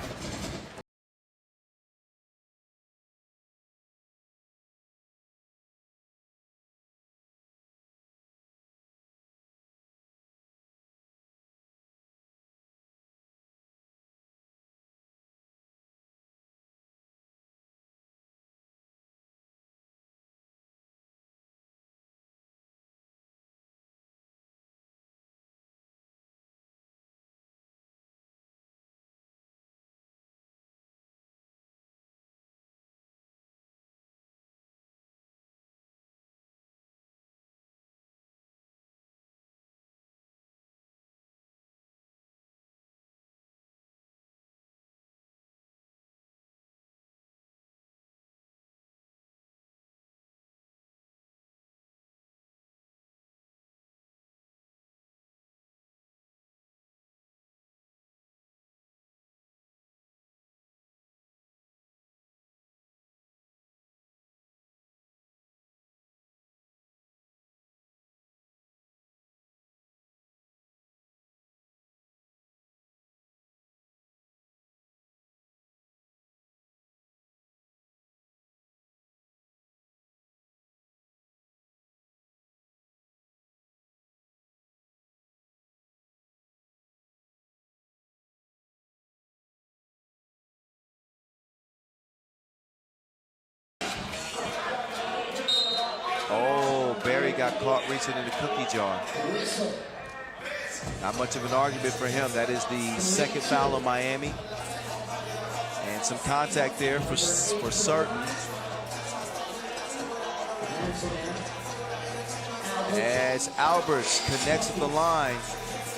Barry got caught reaching in the cookie jar. Not much of an argument for him. That is the second foul on Miami. And some contact there for certain. As Alberts connects with the line.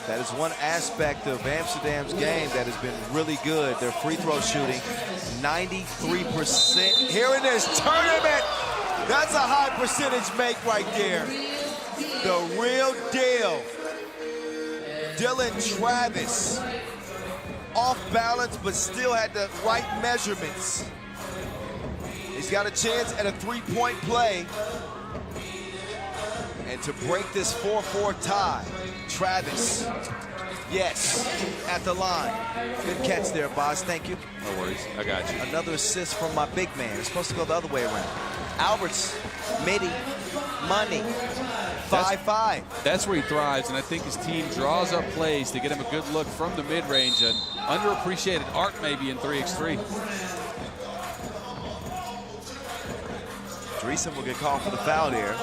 That is one aspect of Amsterdam's game that has been really good. Their free throw shooting, 93% here in this tournament. That's a high percentage make right there. The real deal. Dylan Travis. Off balance, but still had the right measurements. He's got a chance at a three-point play. And to break this 4-4 tie, Travis, yes, at the line. Good catch there, Boz. Thank you. No worries. I got you. Another assist from my big man. It's supposed to go the other way around. Alberts, Midi, Money, 5-5. That's where he thrives, and I think his team draws up plays to get him a good look from the mid-range. An underappreciated art maybe in 3x3. Dreesen will get called for the foul there.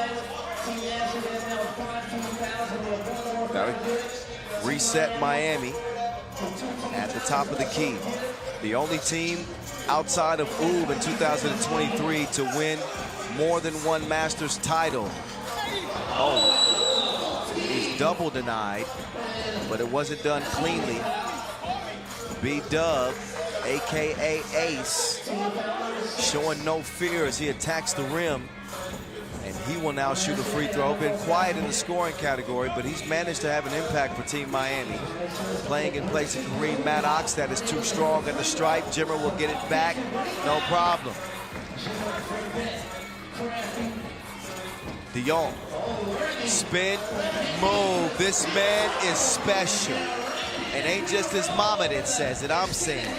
Reset Miami at the top of the key. The only team outside of UB in 2023 to win more than one Masters title. Oh, he's double denied, but it wasn't done cleanly. B-Dub, AKA Ace, showing no fear as he attacks the rim. And he will now shoot a free throw. Been quiet in the scoring category, but he's managed to have an impact for Team Miami. Playing in place of Kareem Maddox, that is too strong at the stripe. Jimmer will get it back, no problem. De Jong, spin, move. This man is special. And ain't just his mama that says it, I'm saying.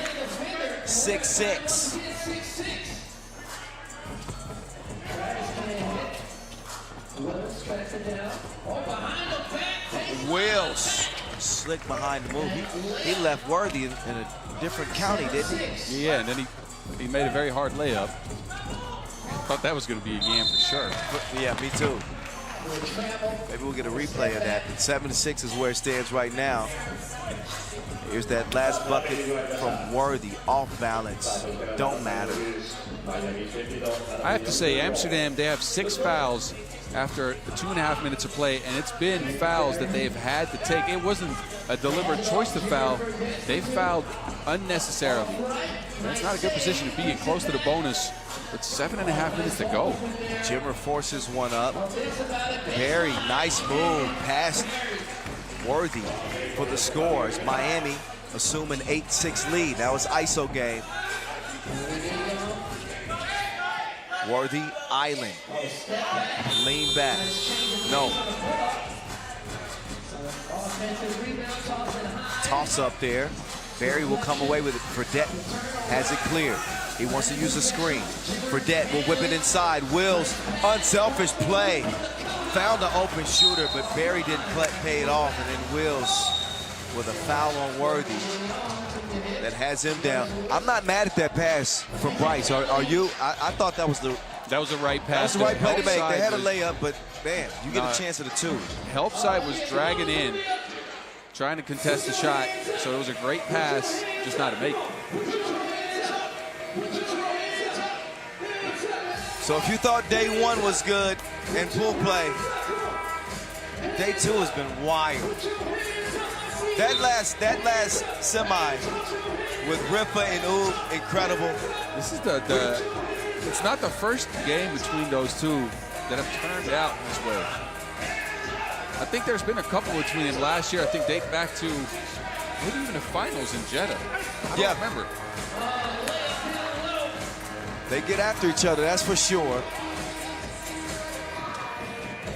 6'6". Wills, slick behind the move. He left Worthy in a different county, didn't he? Yeah, and then he made a very hard layup. Thought that was going to be a game for sure. Yeah, me too. Maybe we'll get a replay of that. But 7-6 is where it stands right now. Here's that last bucket from Worthy, off balance, don't matter. I have to say, Amsterdam, they have 6 fouls after 2.5 minutes of play, and it's been fouls that they've had to take. It wasn't a deliberate choice to foul. They fouled unnecessarily. That's not a good position to be in, close to the bonus with 7.5 minutes to go. Jimmer forces one up. Very nice move past Worthy for the scores. Miami assuming 8-6 lead. That was ISO game. Worthy island. Lean back. No. Toss up there. Barry will come away with it. Fredette has it clear. He wants to use a screen. Fredette will whip it inside. Wills, unselfish play. Found an open shooter, but Barry didn't pay it off. And then Wills with a foul on Worthy that has him down. I'm not mad at that pass from Bryce. Are you? I thought that was the right pass. That was the right play to make. They had a layup, but man, you get a chance at a 2. Help side was dragging in, trying to contest the shot. So it was a great pass, just not to make it. So if you thought day 1 was good in pool play, day 2 has been wild. That last semi with Riffa and Oob, incredible. This is it's not the first game between those two that have turned out this way. I think there's been a couple between them last year. I think date back to maybe even the finals in Jeddah. I don't remember. They get after each other, that's for sure.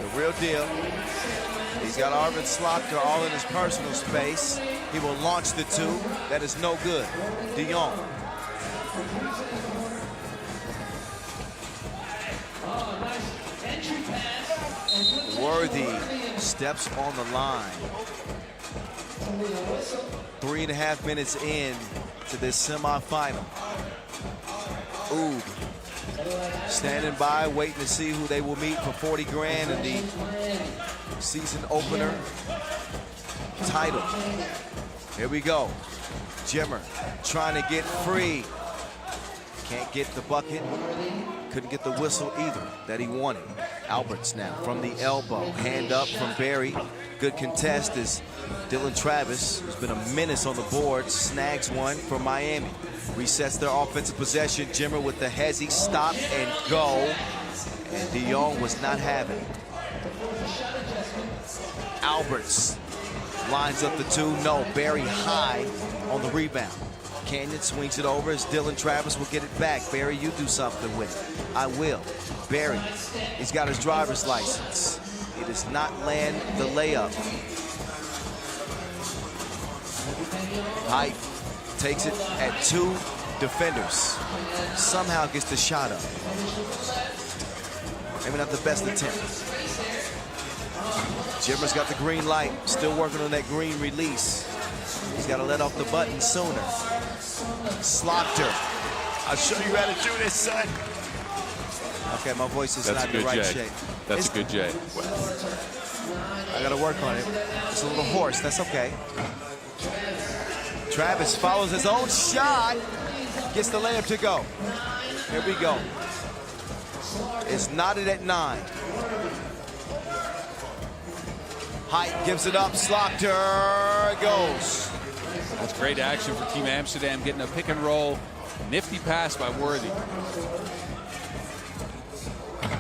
The real deal. He's got Arvin Slotker all in his personal space. He will launch the 2. That is no good. De Jong. Worthy steps on the line. 3.5 minutes in to this semifinal. Ooh, standing by, waiting to see who they will meet for 40 grand in the season opener title. Here we go. Jimmer trying to get free. Can't get the bucket. Couldn't get the whistle either that he wanted. Alberts now from the elbow. Hand up from Barry. Good contest as Dylan Travis, who's been a menace on the board, snags one for Miami. Resets their offensive possession. Jimmer with the hezzy, stop and go. And De Jong was not having it. Alberts lines up the 2. No, Barry high on the rebound. Canyon swings it over as Dylan Travis will get it back. Barry, you do something with it. I will. Barry, he's got his driver's license. He does not land the layup. Height takes it at 2 defenders. Somehow gets the shot up. Maybe not the best attempt. Jimmer's got the green light. Still working on that green release. He's got to let off the button sooner. Slotker. I'll show you how to do this, son. Okay, my voice is not in the right shape. That's a good J. I got to work on it. It's a little hoarse. That's okay. Travis follows his own shot. Gets the layup to go. Here we go. It's knotted at 9. Height gives it up. Slotker goes. That's great action for Team Amsterdam, getting a pick and roll. Nifty pass by Worthy.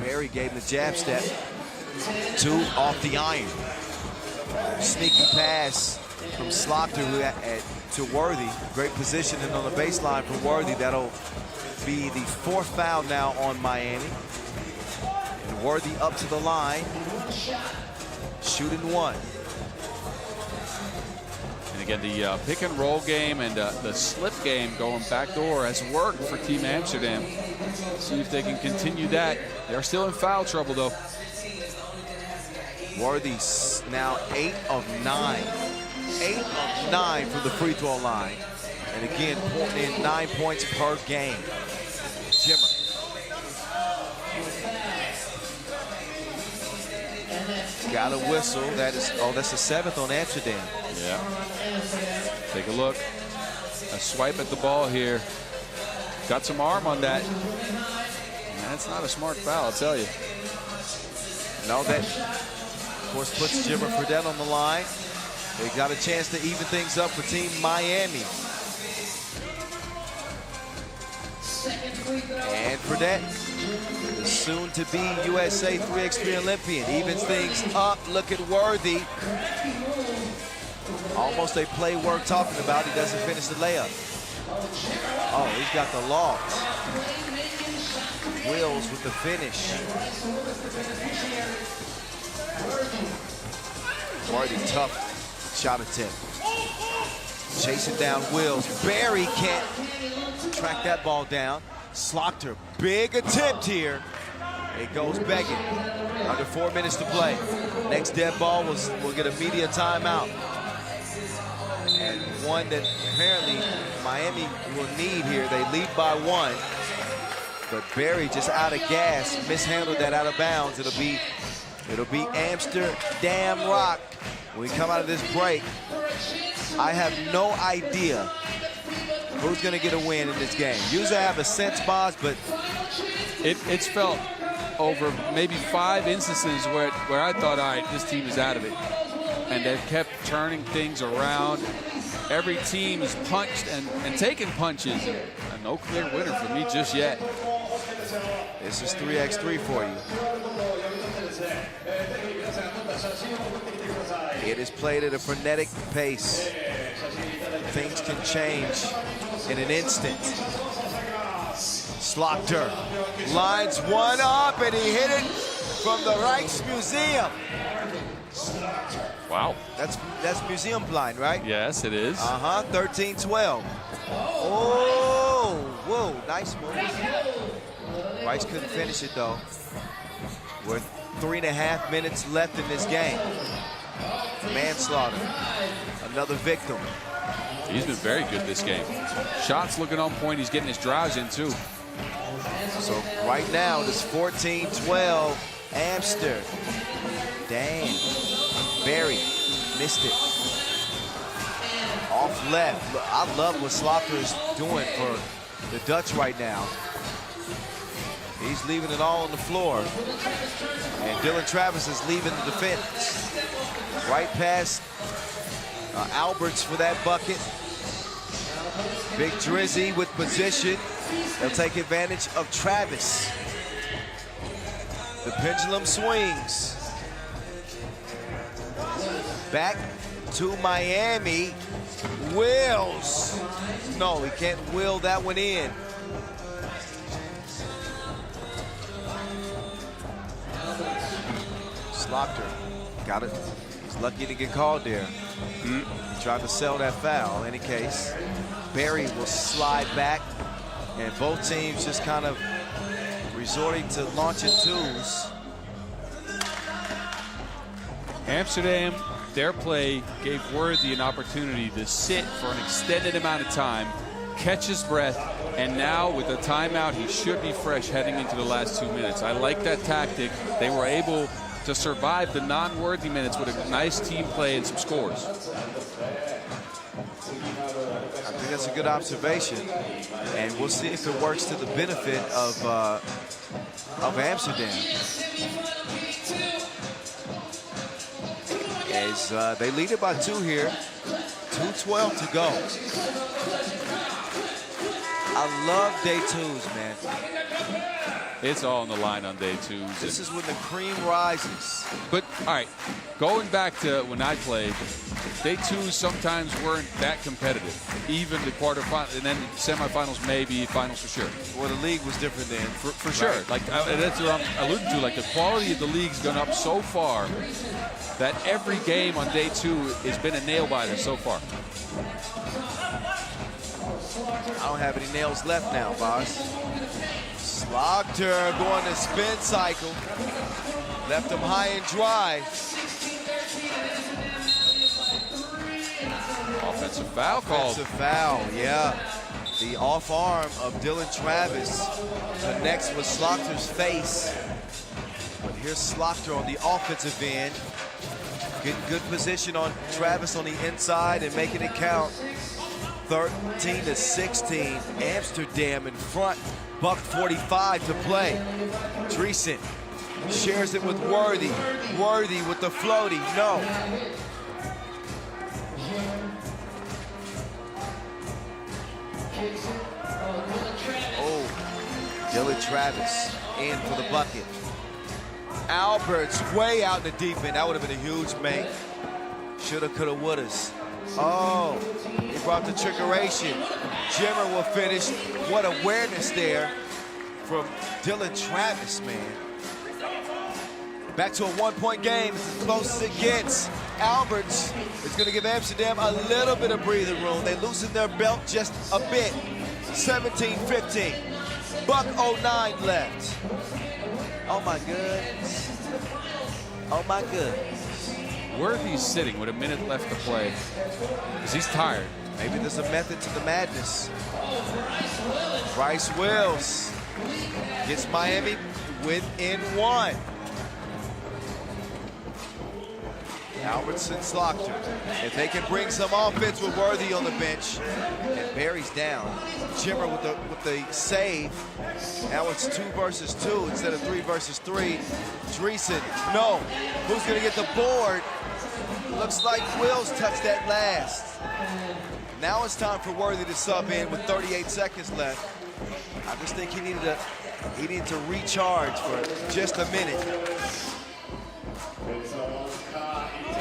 Barry gave him the jab step. 2 off the iron. Sneaky pass from Slotker to Worthy. Great positioning on the baseline for Worthy. That'll be the 4th foul now on Miami. And Worthy up to the line. Shooting 1. And again, the pick and roll game and the slip game going backdoor has worked for Team Amsterdam. See if they can continue that. They're still in foul trouble, though. Worthy's now 8 of 9. 8 of 9 from the free throw line. And again, in 9 points per game. Jimmer. Got a whistle. That is, oh, that's the 7th on Amsterdam. Yeah. Take a look. A swipe at the ball here. Got some arm on that. That's not a smart foul, I'll tell you. No, that, of course, puts Jimmer Fredette on the line. They got a chance to even things up for Team Miami. And Fredette, the soon-to-be USA 3x3 Olympian, evens things up, looking worthy. Almost a play worth talking about. He doesn't finish the layup. Oh, he's got the loss. Wills with the finish. Worthy, tough shot attempt. Chasing down Wills. Barry can't track that ball down. Slaughter, big attempt here. It goes begging. Under 4 minutes to play. Next dead ball will get a media timeout. And one that apparently Miami will need here. They lead by 1. But Barry just out of gas, mishandled that out of bounds. It'll be Amsterdam Rock. When we come out of this break, I have no idea who's going to get a win in this game. Usually I have a sense, Boz, but it's felt over maybe 5 instances where I thought, all right, this team is out of it. And they've kept turning things around. Every team is punched and taking punches. And no clear winner for me just yet. This is 3x3 for you. It is played at a frenetic pace. Things can change in an instant. Slaughter lines one up, and he hit it from the Rijksmuseum. Wow. That's museum blind, right? Yes, it is. 13-12. Oh, whoa, nice move. Rice couldn't finish it though. With 3.5 minutes left in this game. Manslaughter, another victim. He's been very good this game. Shots looking on point. He's getting his drives in too. So right now, it's 14-12, Amsterdam. Damn. Barry missed it. Off left. Look, I love what Slaughter is doing for the Dutch right now. He's leaving it all on the floor. And Dylan Travis is leaving the defense. Right past Alberts for that bucket. Big Drizzy with position. They'll take advantage of Travis. The pendulum swings. Back to Miami. Wills. No, he can't will that one in. Slaughter got it. He's lucky to get called there. He tried to sell that foul. In any case, Barry will slide back, and both teams just kind of resorting to launching twos. Amsterdam, their play gave Worthy an opportunity to sit for an extended amount of time, catch his breath, and now with a timeout, he should be fresh heading into the last 2 minutes. I like that tactic. They were able to survive the non-Worthy minutes with a nice team play and some scores. I think that's a good observation, and we'll see if it works to the benefit of Amsterdam. As they lead it by 2 here, 2:12 to go. I love day twos, man. It's all on the line on day twos. This is when the cream rises. But, all right, going back to when I played, day twos sometimes weren't that competitive. Even the quarterfinals, and then semifinals, maybe finals for sure. Well, the league was different then. For sure. Right. Like, that's what I'm alluding to. Like, the quality of the league's gone up so far that every game on day 2 has been a nail-biter so far. I don't have any nails left now, boss. Slaughter going to spin cycle. Left him high and dry. Offensive foul called. Offensive foul, yeah. The off arm of Dylan Travis connects with Slaughter's face. But here's Slaughter on the offensive end. Getting good position on Travis on the inside and making it count. 13-16, Amsterdam in front. Buck 45 to play. Dreesen shares it with Worthy. Worthy with the floaty, no. Oh, Dylan Travis in for the bucket. Albert's way out in the deep end. That would have been a huge make. Shoulda, coulda, wouldas. Oh, he brought the trickeration. Jimmer will finish. What awareness there from Dylan Travis, man. Back to a one-point game. It's as close as it gets. Alberts is going to give Amsterdam a little bit of breathing room. They loosen their belt just a bit. 17-15. Buck 09 left. Oh, my goodness. Oh, my goodness. Worthy's sitting with a minute left to play because he's tired. Maybe there's a method to the madness. Bryce Wills gets Miami within one. Albertson Slaughter. If they can bring some offense with Worthy on the bench, and Barry's down. Jimmer with the save. Now it's 2 versus 2 instead of 3 versus 3. Dreesen, no. Who's gonna get the board? Looks like Wills touched that last. Now it's time for Worthy to sub in with 38 seconds left. I just think he needed to recharge for just a minute.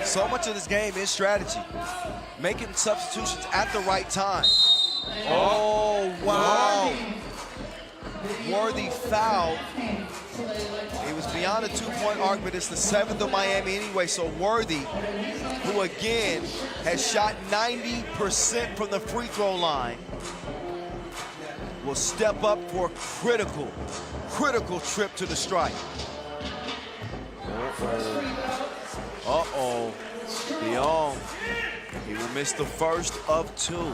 So much of this game is strategy. Making substitutions at the right time. Oh, wow. Worthy foul. He was beyond the 2-point arc, but it's the 7th of Miami anyway. So Worthy, who again has shot 90% from the free throw line, will step up for a critical trip to the stripe. Uh-oh. Dion, he will miss the first of 2.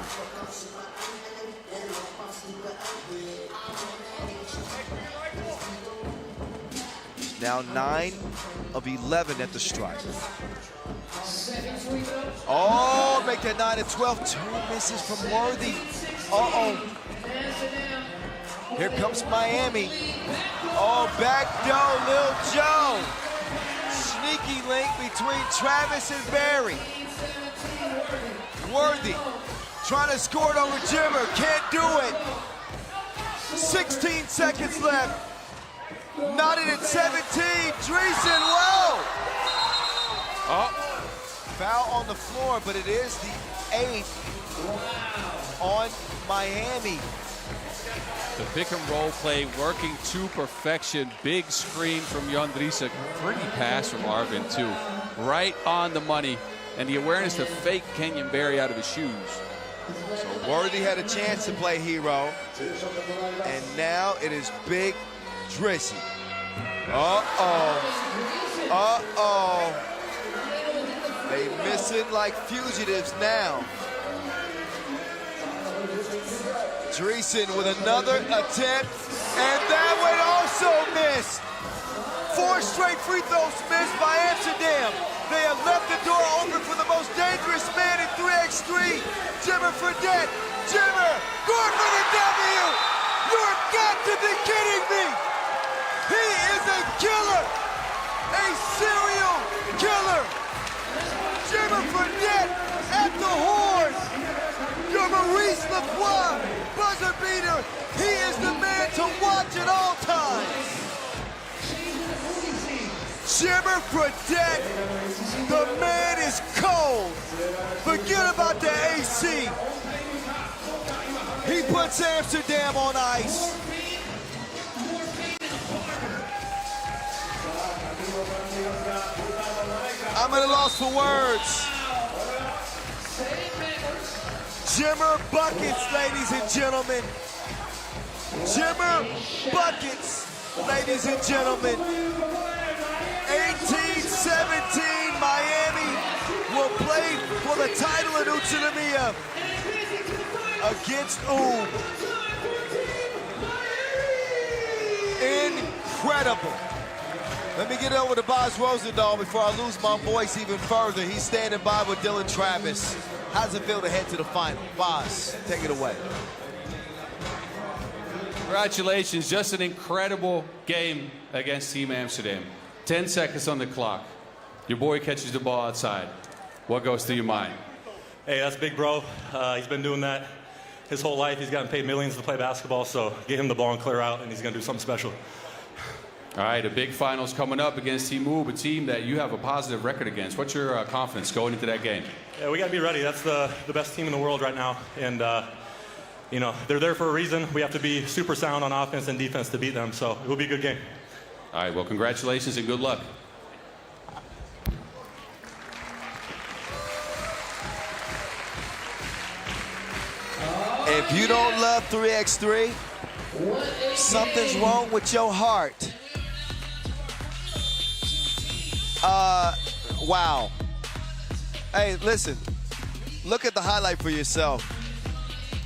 Now 9 of 11 at the stripe. Oh, make that 9 and 12. 2 misses from Worthy. Uh-oh. Here comes Miami. Oh, back door, Lil Joe. Sneaky link between Travis and Barry. Worthy trying to score it over Jimmer. Can't do it. 16 seconds left. Knotted at 17. Dreesen, whoa! Oh, foul on the floor, but it is the 8th on Miami. The pick and roll play working to perfection. Big screen from Jan Dreesen. Pretty pass from Arvin too. Right on the money. And the awareness to fake Kenyon Barry out of his shoes. So Worthy had a chance to play hero. And now it is Big Drizzy. Uh-oh. Uh-oh. They missing like fugitives now. Dreesen with another attempt, and that one also missed. 4 straight free throws missed by Amsterdam. They have left the door open for the most dangerous man in 3x3, Jimmer Fredette. Jimmer, going for the W. You have got to be kidding me. He is a killer, a serial killer. Jimmer Fredette at the horn. Your Maurice Lacroix buzzer beater. He is the man to watch at all times. Jimmer Fredette, the man is cold. Forget about the AC. He puts Amsterdam on ice. I'm at a loss for words. Jimmer buckets, ladies and gentlemen. Jimmer buckets, ladies and gentlemen. 18-17, Miami will play for the title in Utsunomiya against Oom. Incredible. Let me get over to Boz Rosendahl before I lose my voice even further. He's standing by with Dylan Travis. How does it feel to head to the final? Boz, take it away. Congratulations, just an incredible game against Team Amsterdam. 10 seconds on the clock. Your boy catches the ball outside. What goes through your mind? Hey, that's big, bro. He's been doing that his whole life. He's gotten paid millions to play basketball, so get him the ball and clear out, and he's going to do something special. All right, a big finals coming up against Team Move, a team that you have a positive record against. What's your confidence going into that game? Yeah, we got to be ready. That's the best team in the world right now, and you know, they're there for a reason. We have to be super sound on offense and defense to beat them, so it will be a good game. All right, well, congratulations and good luck. If you don't love 3x3, something's wrong with your heart. Wow. Hey, listen, look at the highlight for yourself.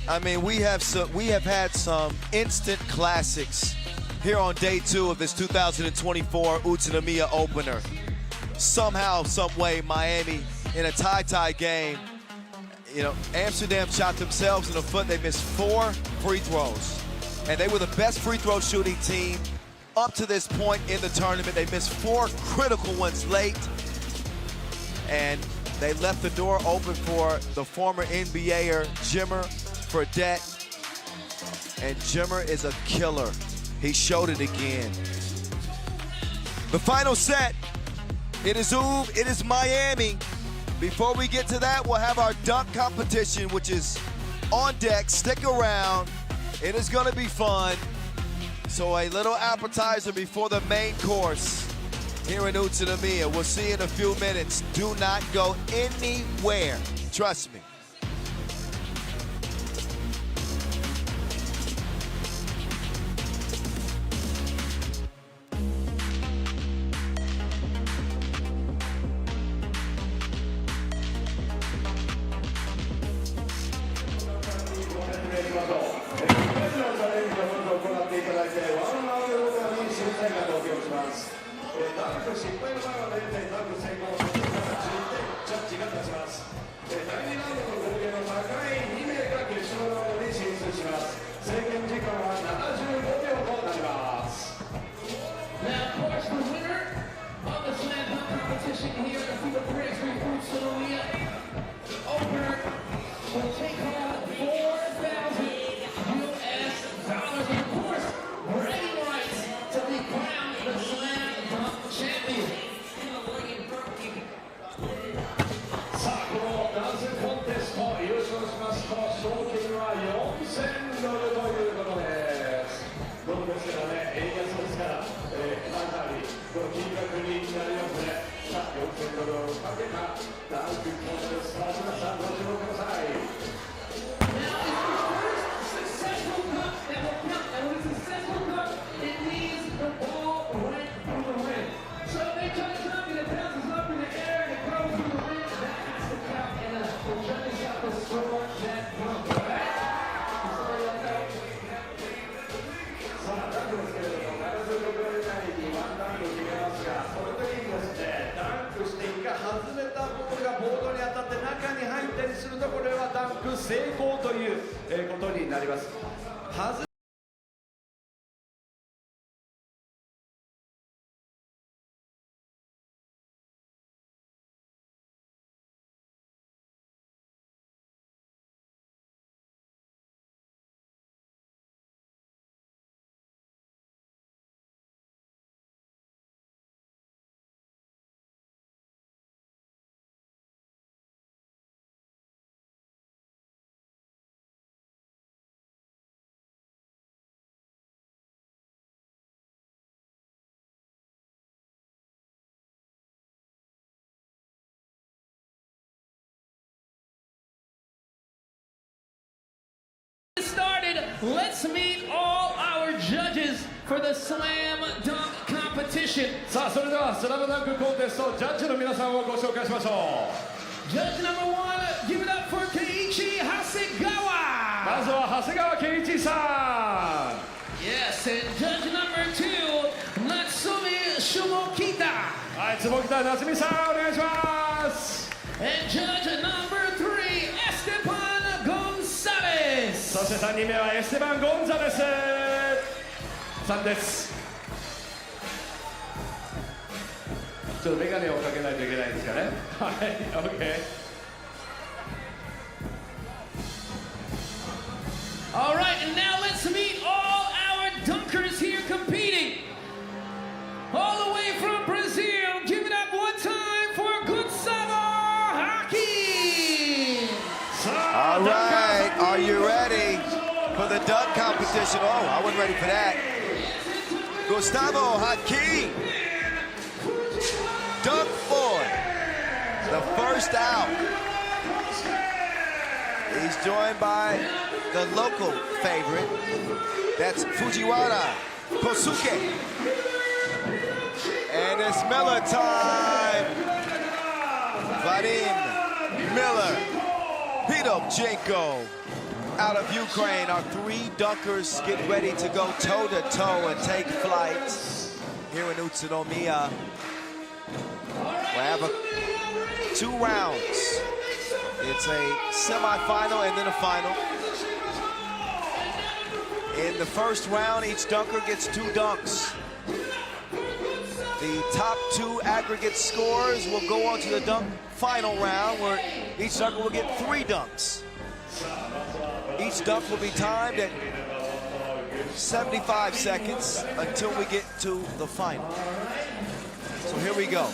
I mean, we have had some instant classics here on day 2 of this 2024 Utsunomiya Opener. Somehow, some way, Miami in a tie game. You know, Amsterdam shot themselves in the foot. They missed 4 free throws. And they were the best free throw shooting team up to this point in the tournament. They missed 4 critical ones late. And they left the door open for the former NBAer Jimmer Fredette. And Jimmer is a killer. He showed it again. The final set, it is Miami. Before we get to that, we'll have our dunk competition, which is on deck. Stick around. It is going to be fun. So a little appetizer before the main course here in Utsunomiya. We'll see you in a few minutes. Do not go anywhere. Trust me. Now, of course, the winner of the slam dunk competition here at the FIBA 3x3 Utsunomiya Opener will take home $4,000 US. And of course, bragging rights to be crowned the slam dunk champion. さあ、このダンスコンテスト優勝しますと賞金は$4000ということです。どうですかね、円安ですから、かなりこの金額になりますね。さあ、$4000をかけたダンスコンテスト、皆さんご注目ください。 Now, it's the first successful cut that will count. And with a successful cut, it means the ball went through the rim. So if they try to dunk and it bounces up in the air and it goes through the rim, that has to count. And the judges got to score that dunk. Right? さあ、ダンクですけれども、75秒以内にワンダンク決めますが、その時にですね、ダンクして一回外れたボールがボードに当たって中に入ったりすると、これはダンク成功ということになります。Started. Let's meet all our judges for the slam dunk competition. さあ、それではスラムダンクコンテストジャッジの皆さんをご紹介しましょう。 Judge number 1, give it up for Keiichi Hasegawa. まずは長谷川圭一さん。 Yes, and judge number 2, Natsumi Shou. Tsumokita. はい、坪北夏美さん、お願いします。 And judge number 3, Esteban Gonzalez. そして3人目はエステバン・ゴンザレスさんです。ちょっとメガネをかけないといけないですかね。はい、OK。 All right, and now let's meet all our dunkers here competing. All the way from Brazil, give it up one time for Gustavo Haki. All right, are you ready for the dunk competition? Oh, I wasn't ready for that. Gustavo Haki, dunk boy, the first out. He's joined by the local favorite, that's Fujiwara Kosuke. And it's Miller time. Vadim Miller, Pidovchenko out of Ukraine. Our 3 dunkers get ready to go toe-to-toe and take flight here in Utsunomiya. We'll have 2 rounds. It's a semi-final and then a final. In the first round, each dunker gets 2 dunks. The top 2 aggregate scores will go on to the dunk final round, where each dunker will get 3 dunks. Each dunk will be timed at 75 seconds until we get to the final. So here we go.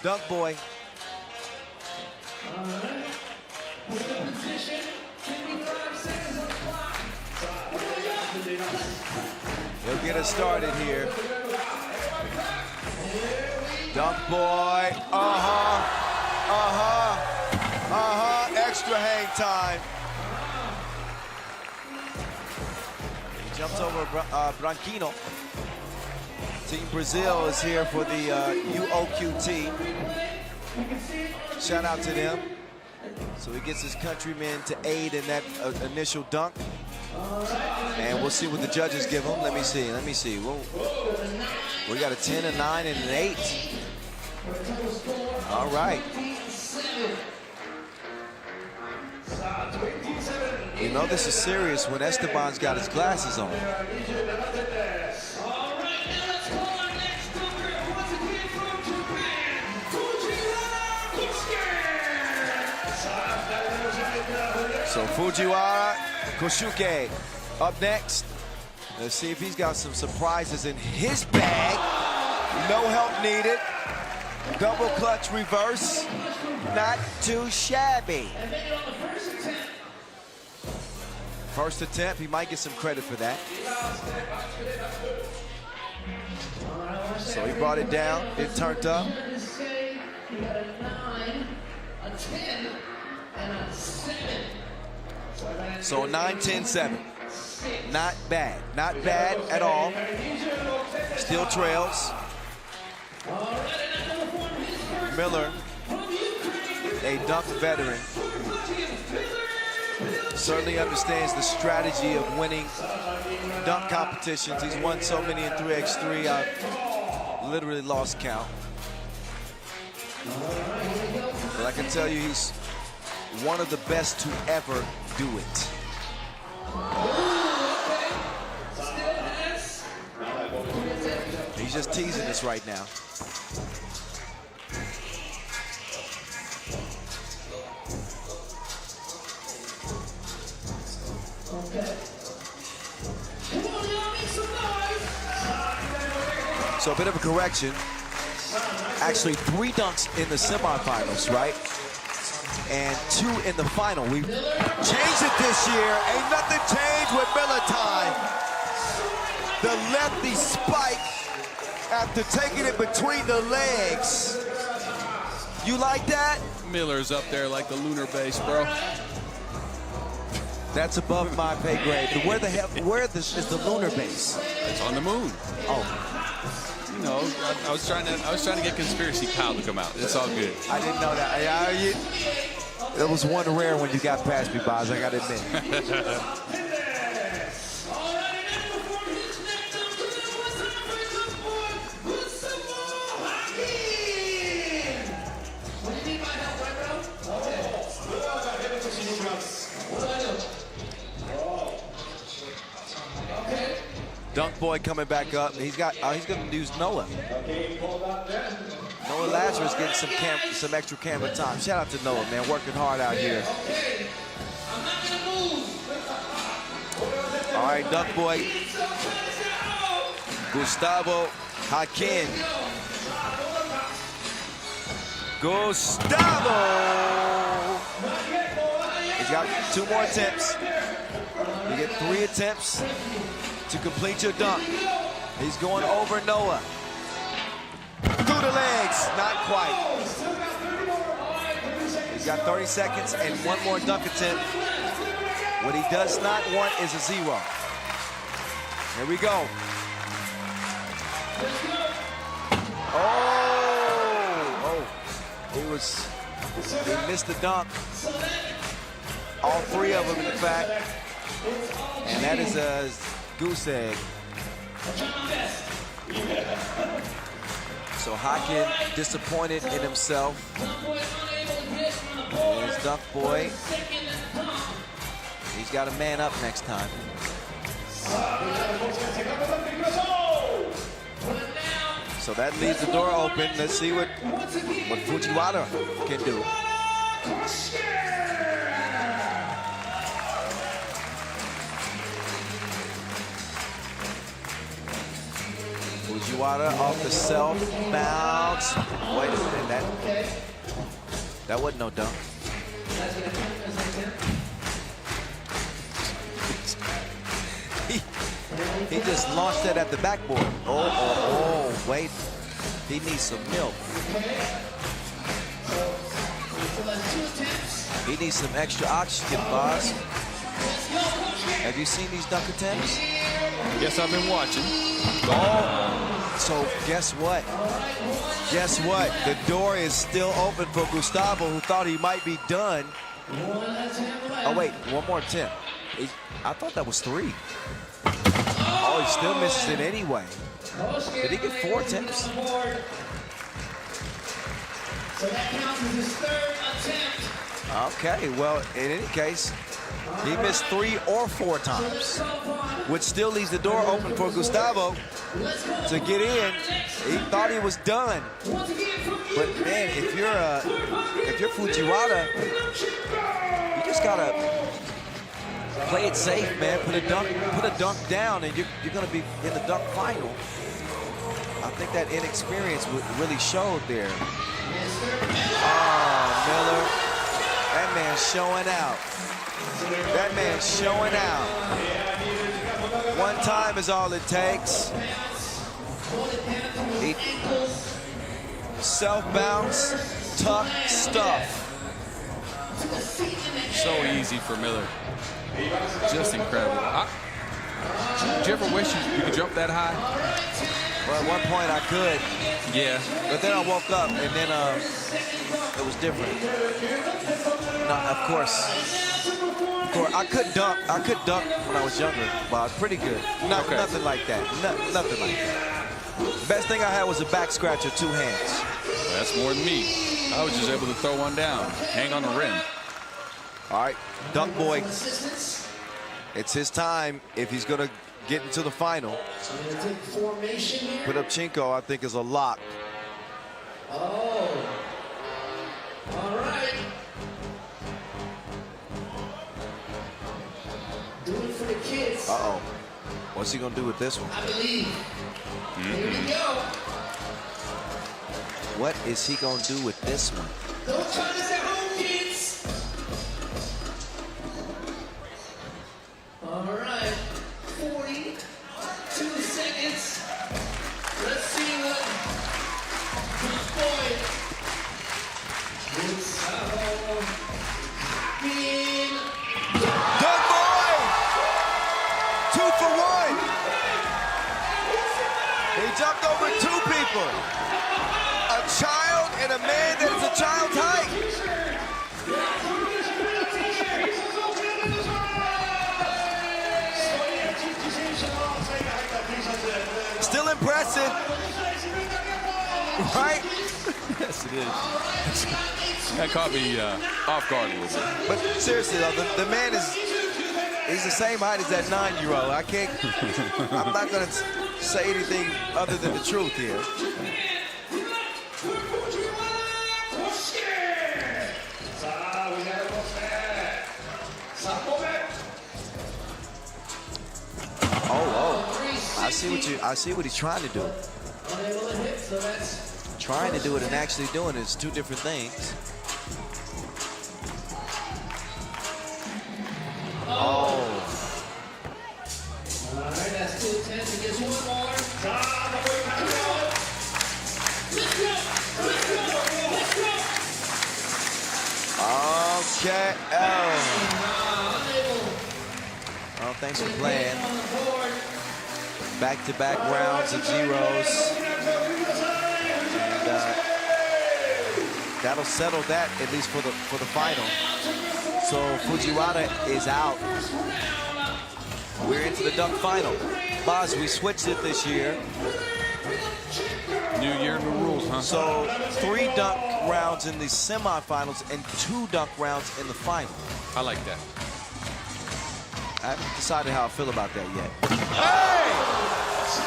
Dunk boy. He'll get us started here. Dunk boy. Extra hang time. He jumps over Branquinho. Team Brazil is here for the UOQT. Shout out to them. So he gets his countrymen to aid in that initial dunk. And we'll see what the judges give him. Let me see. We got a 10, a 9, and an 8. All right. You know this is serious when Esteban's got his glasses on. So Fujiwara Kosuke up next. Let's see if he's got some surprises in his bag. No help needed. Double clutch reverse. Not too shabby. First attempt, he might get some credit for that. So he brought it down, it turned up. So 9, 10, 7. Not bad. Not bad at all. Still trails. Miller, a dunk veteran, certainly understands the strategy of winning dunk competitions. He's won so many in 3x3, I've literally lost count. But I can tell you he's one of the best to ever do it. He's just teasing us right now. So a bit of a correction. Actually 3 dunks in the semifinals, right? And 2 in the final. We changed it this year. Ain't nothing changed with Miller time. The lefty spike after taking it between the legs. You like that? Miller's up there like the lunar base, bro. That's above my pay grade. Where is the lunar base? It's on the moon. Oh. You know, I was trying to get Conspiracy Kyle to come out. It's all good. I didn't know that. It was one rare when you got past me, Boz, I gotta admit. boy coming back up. He's going to use Noah. Noah Lazarus getting some extra camera time. Shout out to Noah, man, working hard out here. All right, Duck Boy. Gustavo Hakin. Gustavo! He's got 2 more attempts. You get 3 attempts to complete your dunk. He's going over Noah. Through the legs, not quite. He's got 30 seconds and 1 more dunk attempt. What he does not want is a 0. Here we go. Oh, he missed the dunk. All 3 of them, in fact. And that is a goose egg. So Hakin disappointed in himself. There's Duck Boy. He's got to man up next time. So that leaves the door open. Let's see what Fujiwara can do. Fujiwara off the self bounce. Wait a minute, that wasn't no dunk. He just launched it at the backboard. Oh, wait. He needs some milk. He needs some extra oxygen, boss. Have you seen these dunk attempts? Yes, I've been watching. Oh, so guess what? Guess what? The door is still open for Gustavo, who thought he might be done. Oh, wait, 1 more attempt. I thought that was 3. Oh, he still misses it anyway. Did he get 4 attempts? So that counts as his 3rd attempt. Okay, well, in any case, he missed 3 or 4 times, which still leaves the door open for Gustavo to get in. He thought he was done. But man, if you're Fujiwara, you just gotta play it safe, man. Put a dunk down, and you're gonna be in the dunk final. I think that inexperience really showed there. Oh, Miller, that man's showing out. That man's showing out. 1 time is all it takes. Self-bounce, tough stuff. So easy for Miller. Just incredible. Did you ever wish you could jump that high? Well, at one point I could. Yeah. But then I woke up, and then it was different. No, of course, I could dunk. I could dunk when I was younger, but I was pretty good. Nothing like that. Nothing like that. Best thing I had was a back scratcher, 2 hands. Well, that's more than me. I was just able to throw one down, hang on the rim. All right, Dunk Boy. It's his time if he's going to get into the final. Put up Chinko, I think, is a lock. Oh. All right. Do it for the kids. Uh-oh. What's he going to do with this one? I believe. Here we go. What is he going to do with this one? Don't try this at home, kids. All right. 42 seconds. Let's see what Dunk Boy. Dunk Boy! 2 for 1. He jumped over 2 people. A child and a man that is a child's height. Still impressive. Right? Yes, it is. That caught me off guard a little bit. But seriously, though, the man He's the same height as that 9-year-old. I can't, I'm not gonna say anything other than the truth here. I see what he's trying to do. Trying to do it and actually doing it is two different things. Oh. All right, that's 2 10. He gets one more. Okay. Oh, thanks for playing. Back-to-back rounds of zeros. And that'll settle that, at least for the final. So Fujiwara is out. We're into the dunk final. Boz, we switched it this year. New year, new rules, huh? So 3 dunk rounds in the semifinals and 2 dunk rounds in the final. I like that. I haven't decided how I feel about that yet. Hey!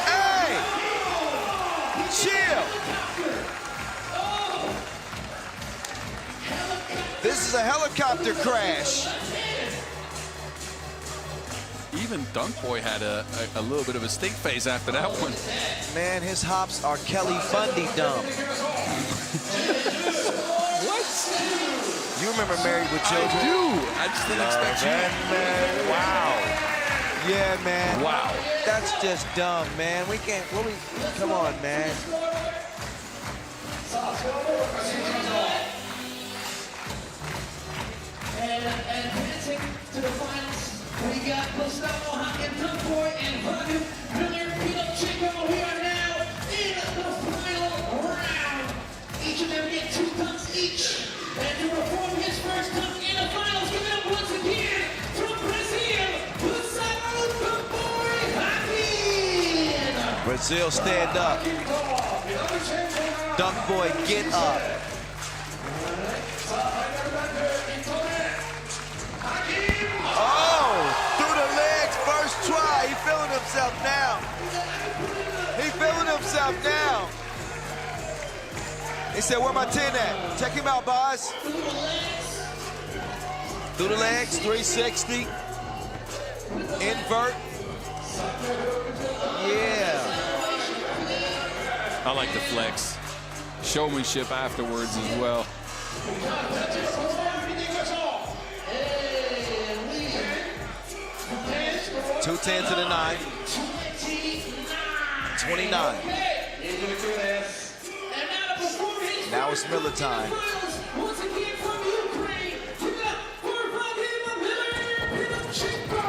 Hey! Chill! This is a helicopter crash. Even Dunk Boy had a little bit of a stink face after that one. Man, his hops are Kelly Bundy dumb. What? You remember Married with Children? I do. I just didn't expect you. Man. Wow. Yeah, man. Wow. That's just dumb, man. We can't. Come on, man. And advancing to the finals, we got Gustavo Hagen, Dunk Boy, and Hagen Miller, Pino Chico. We are now in the final round. Each of them get 2 dunks each. And to perform his first dunk in the finals, give it up once again from Brazil, Gustavo Dunk Boy Hagen. Brazil, stand up. Dunk Boy, get up. Oh, through the legs, first try. He feeling himself now. He feeling himself now. He said, where my 10 at? Check him out, boss. Through the legs, 360. Invert. Yeah. I like the flex. Showmanship afterwards as well. 210 to the 9. 29. Now it's Miller time. Once again from Ukraine, we got Vladimir Miller, Chico.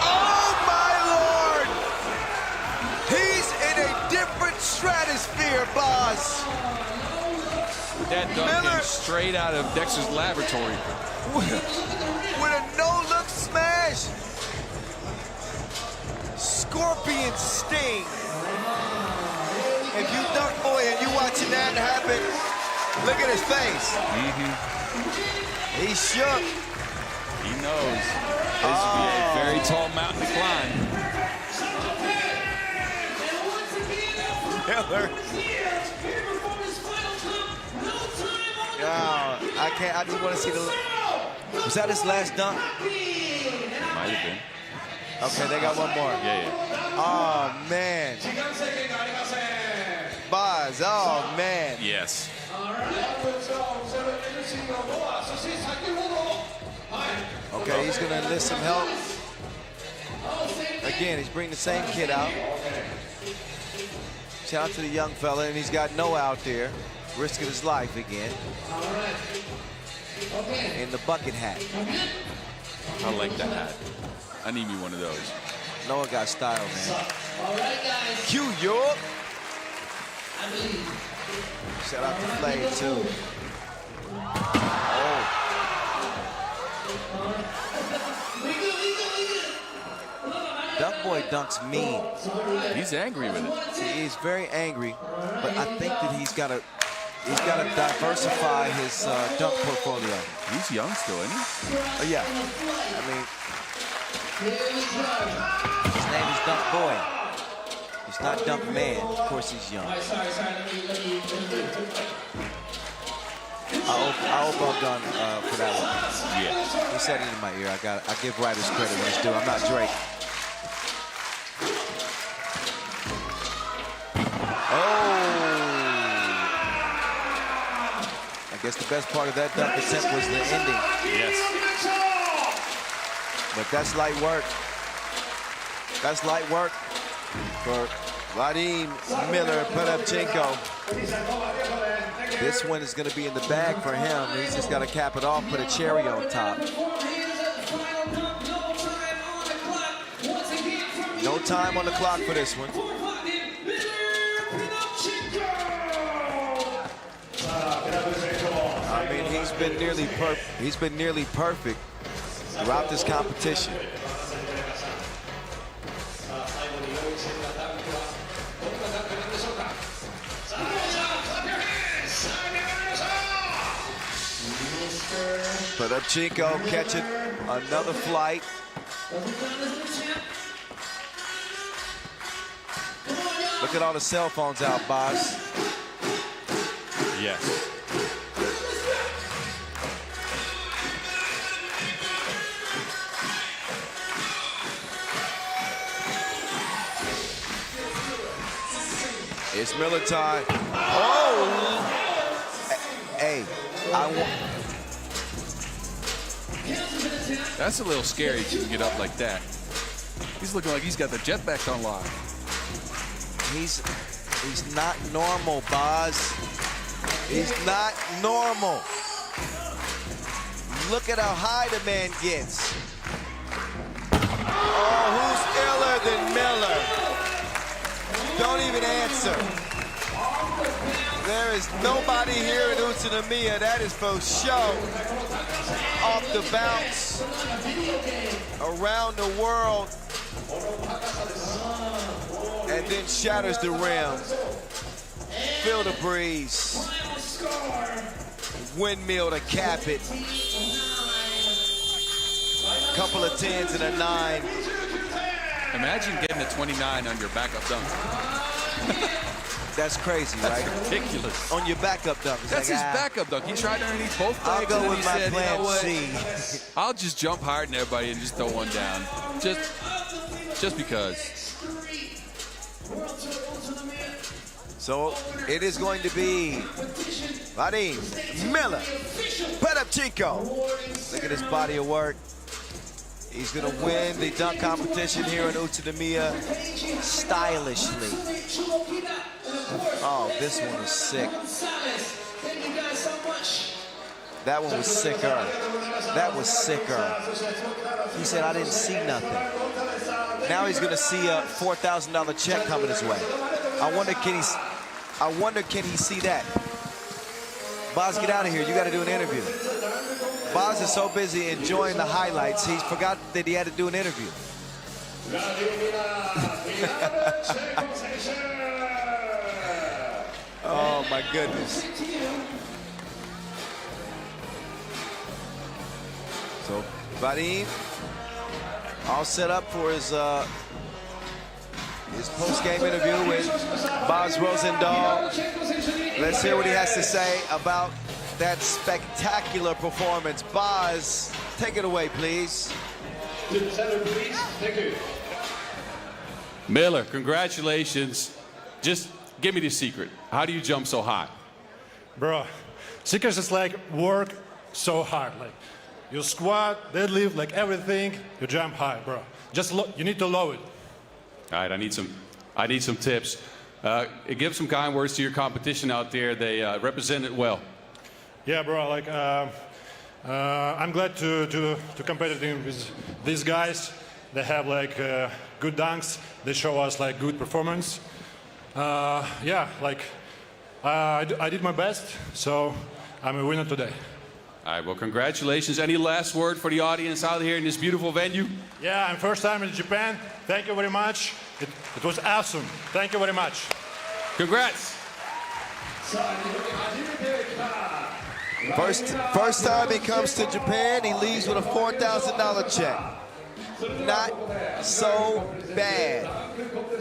Oh my Lord! He's in a different stratosphere, boss. That dunk came straight out of Dexter's laboratory. With a no-look smash. Scorpion sting. If you Dunk Boy and you watching that happen, look at his face. He shook. He knows. This will be a very tall mountain to climb. Miller. I can't. I just want to see the. Was that his last dunk? Might have been. Okay, they got one more. Yeah. Oh man. Buzz. Oh man. Yes. Okay, he's gonna enlist some help. Again, he's bringing the same kid out. Shout out to the young fella, and he's got Noah out there, risking his life again. In the bucket hat. I like that hat. I need me one of those. Noah got style, man. Q York. Shout out to Flay, too. Oh. Dunk That boy dunks mean. He's angry with it. He's very angry, but I think that he's got to diversify his dunk portfolio. He's young still, isn't he? Yeah. I mean, his name is Dunk Boy. He's not Dunk Man. Of course he's young. I hope I'm done for that one. Yeah. He said it in my ear. I give writers credit when it's due. I'm not Drake. I guess the best part of that dunk attempt was the ending. Yes. But that's light work. That's light work for Vadim Miller Pedavchenko. This one is going to be in the bag for him. He's just got to cap it off, put a cherry on top. No time on the clock for this one. I mean, he's been nearly perfect throughout this competition. Pedavchenko catching another flight. Look at all the cell phones out, Boz. Yes. It's Miller time. Oh! Hey, That's a little scary to get up like that. He's looking like he's got the jetpacks on lock. He's not normal, Boz. He's not normal. Look at how high the man gets. Oh, who's iller than Miller? Don't even answer. There is nobody here in Utsunomiya. That is for show. Off the bounce. Around the world. And then shatters the rim. Feel the breeze. Windmill to cap it. Couple of 10s and a 9. Imagine getting a 29 on your backup dunk. That's crazy, right? That's ridiculous. On your backup dunk. That's like, his backup dunk. He tried underneath both I'll legs. go and then with he my said, plan you know what? C. I'll just jump hard and everybody and just throw one down. Just because. So it is going to be Vadim Miller Pedavchenko. Look at his body of work. He's going to win the dunk competition here in Utsunomiya stylishly. Oh, this one was sick. That one was sicker. That was sicker. He said, I didn't see nothing. Now he's going to see a $4,000 check coming his way. I wonder, can he see that? Boz, get out of here. You got to do an interview. Boz is so busy enjoying the highlights, he forgot that he had to do an interview. Oh, my goodness. So, Vadim, all set up for his post-game interview with Boz Rosendahl. Let's hear what he has to say about that spectacular performance. Boz, take it away, please. Miller, congratulations. Just give me the secret. How do you jump so high? Bro, secret is like work so hard. Like you squat, deadlift, like everything, you jump high, bro. Just you need to low it. All right, I need some tips. Give some kind words to your competition out there. They represent it well. Yeah, bro. Like I'm glad to compete with these guys. They have like good dunks. They show us like good performance. Yeah, like I did my best, so I'm a winner today. All right, well, congratulations. Any last word for the audience out here in this beautiful venue? Yeah, I'm first time in Japan. Thank you very much. It was awesome. Thank you very much. Congrats. First time he comes to Japan, he leaves with a $4,000 check. Not so bad,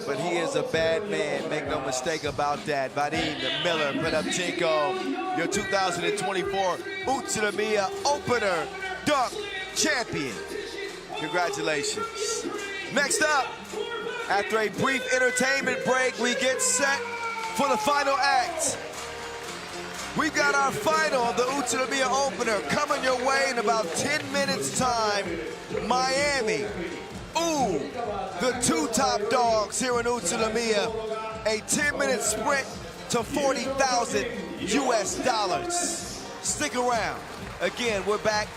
but he is a bad man. Make no mistake about that. Vadim Miller, Penapchenko, your 2024 Utsunomiya Opener Dunk Champion. Congratulations. Next up, after a brief entertainment break, we get set for the final act. We've got our final of the Utsunomiya Opener coming your way in about 10 minutes time. Miami, the two top dogs here in Utsunomiya. A 10-minute sprint to 40,000 US dollars. Stick around. Again, we're back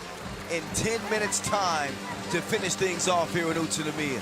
in 10 minutes time to finish things off here in Utsunomiya.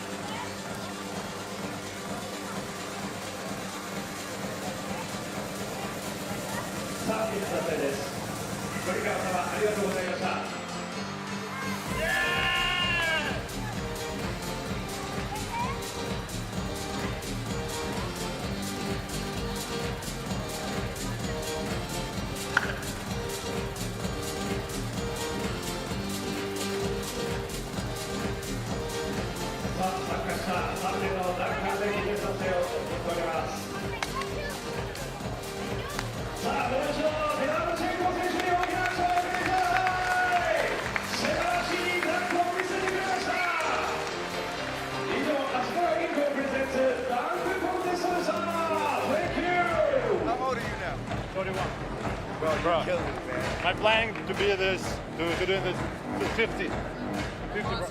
Bro, my plan to be this, to doing this to 50. 50, bro.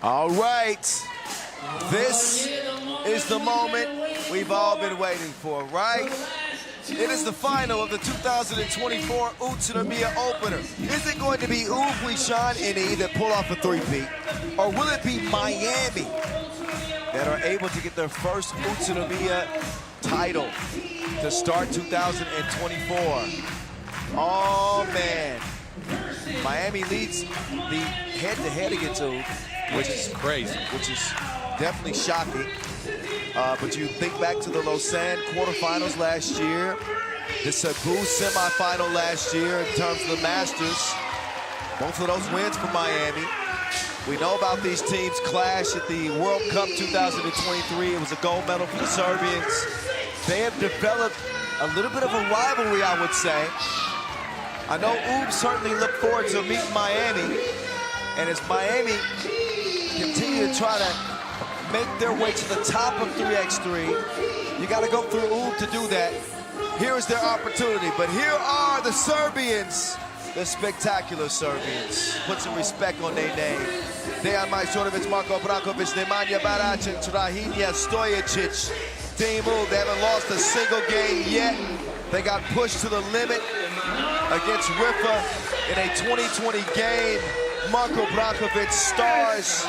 All right. This is the moment we've all been waiting for, right? It is the final of the 2024 Utsunomiya Opener. Is it going to be Huishan that pull off a three-peat? Or will it be Miami that are able to get their first Utsunomiya title to start 2024? Oh, man. Miami leads the head-to-head against Ub, Which is crazy. which is definitely shocking. But you think back to the Lausanne quarterfinals last year, the Cebu semifinal last year in terms of the Masters. Both of those wins for Miami. We know about these teams' clash at the World Cup 2023. It was a gold medal for the Serbians. They have developed a little bit of a rivalry, I would say. I know Ub certainly look forward to meeting Miami. And as Miami continue to try to make their way to the top of 3x3, you got to go through Ub to do that. Here is their opportunity, but here are the Serbians, the spectacular Serbians. Put some respect on their name. Dejan Majstorovic, Marko Brankovic, Nemanja Barac, and Trahinja Stojicic. Team Ub, they haven't lost a single game yet. They got pushed to the limit against Riffa in a 2020 game. Marko Brankovic stars,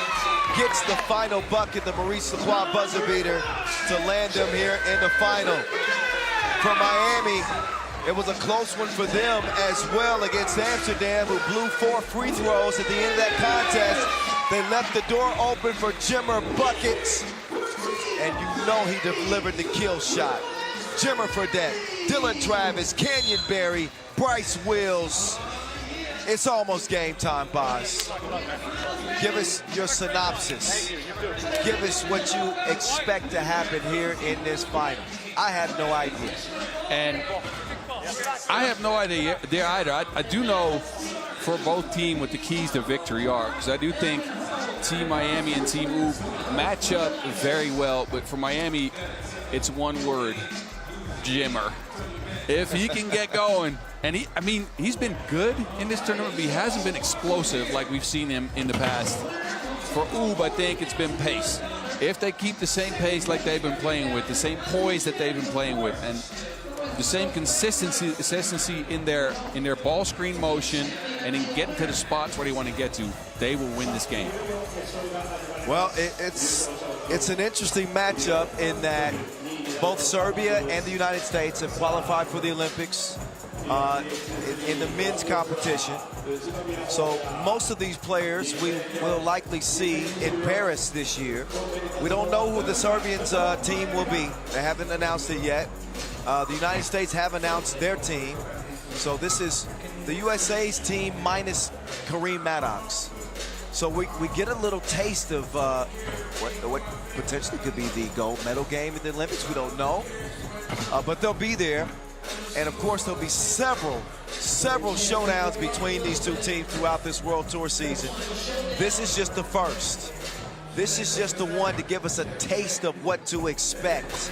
gets the final bucket, the Maurice Lacroix buzzer beater, to land them here in the final. For Miami, it was a close one for them as well against Amsterdam, who blew 4 free throws at the end of that contest. They left the door open for Jimmer buckets, and you know he delivered the kill shot. Jimmer Fredette, Dylan Travis, Canyon Berry, Bryce Wills. It's almost game time, boss. Give us your synopsis. Give us what you expect to happen here in this final. I have no idea. And I have no idea either. I do know for both teams what the keys to victory are, because I do think Team Miami and Team Ub match up very well. But for Miami, it's one word: Jimmer. If he can get going, and he's been good in this tournament, but he hasn't been explosive like we've seen him in the past. For Ub, I think it's been pace. If they keep the same pace like they've been playing with, the same poise that they've been playing with, and the same consistency in their ball screen motion and in getting to the spots where they want to get to, they will win this game. Well, it's an interesting matchup in that both Serbia and the United States have qualified for the Olympics in the men's competition. So most of these players we will likely see in Paris this year. We don't know who the Serbians team will be. They haven't announced it yet. The United States have announced their team. So this is the USA's team minus Kareem Maddox. So we get a little taste of what potentially could be the gold medal game at the Olympics. We don't know, but they'll be there. And of course, there'll be several showdowns between these two teams throughout this World Tour season. This is just the first. This is just the one to give us a taste of what to expect.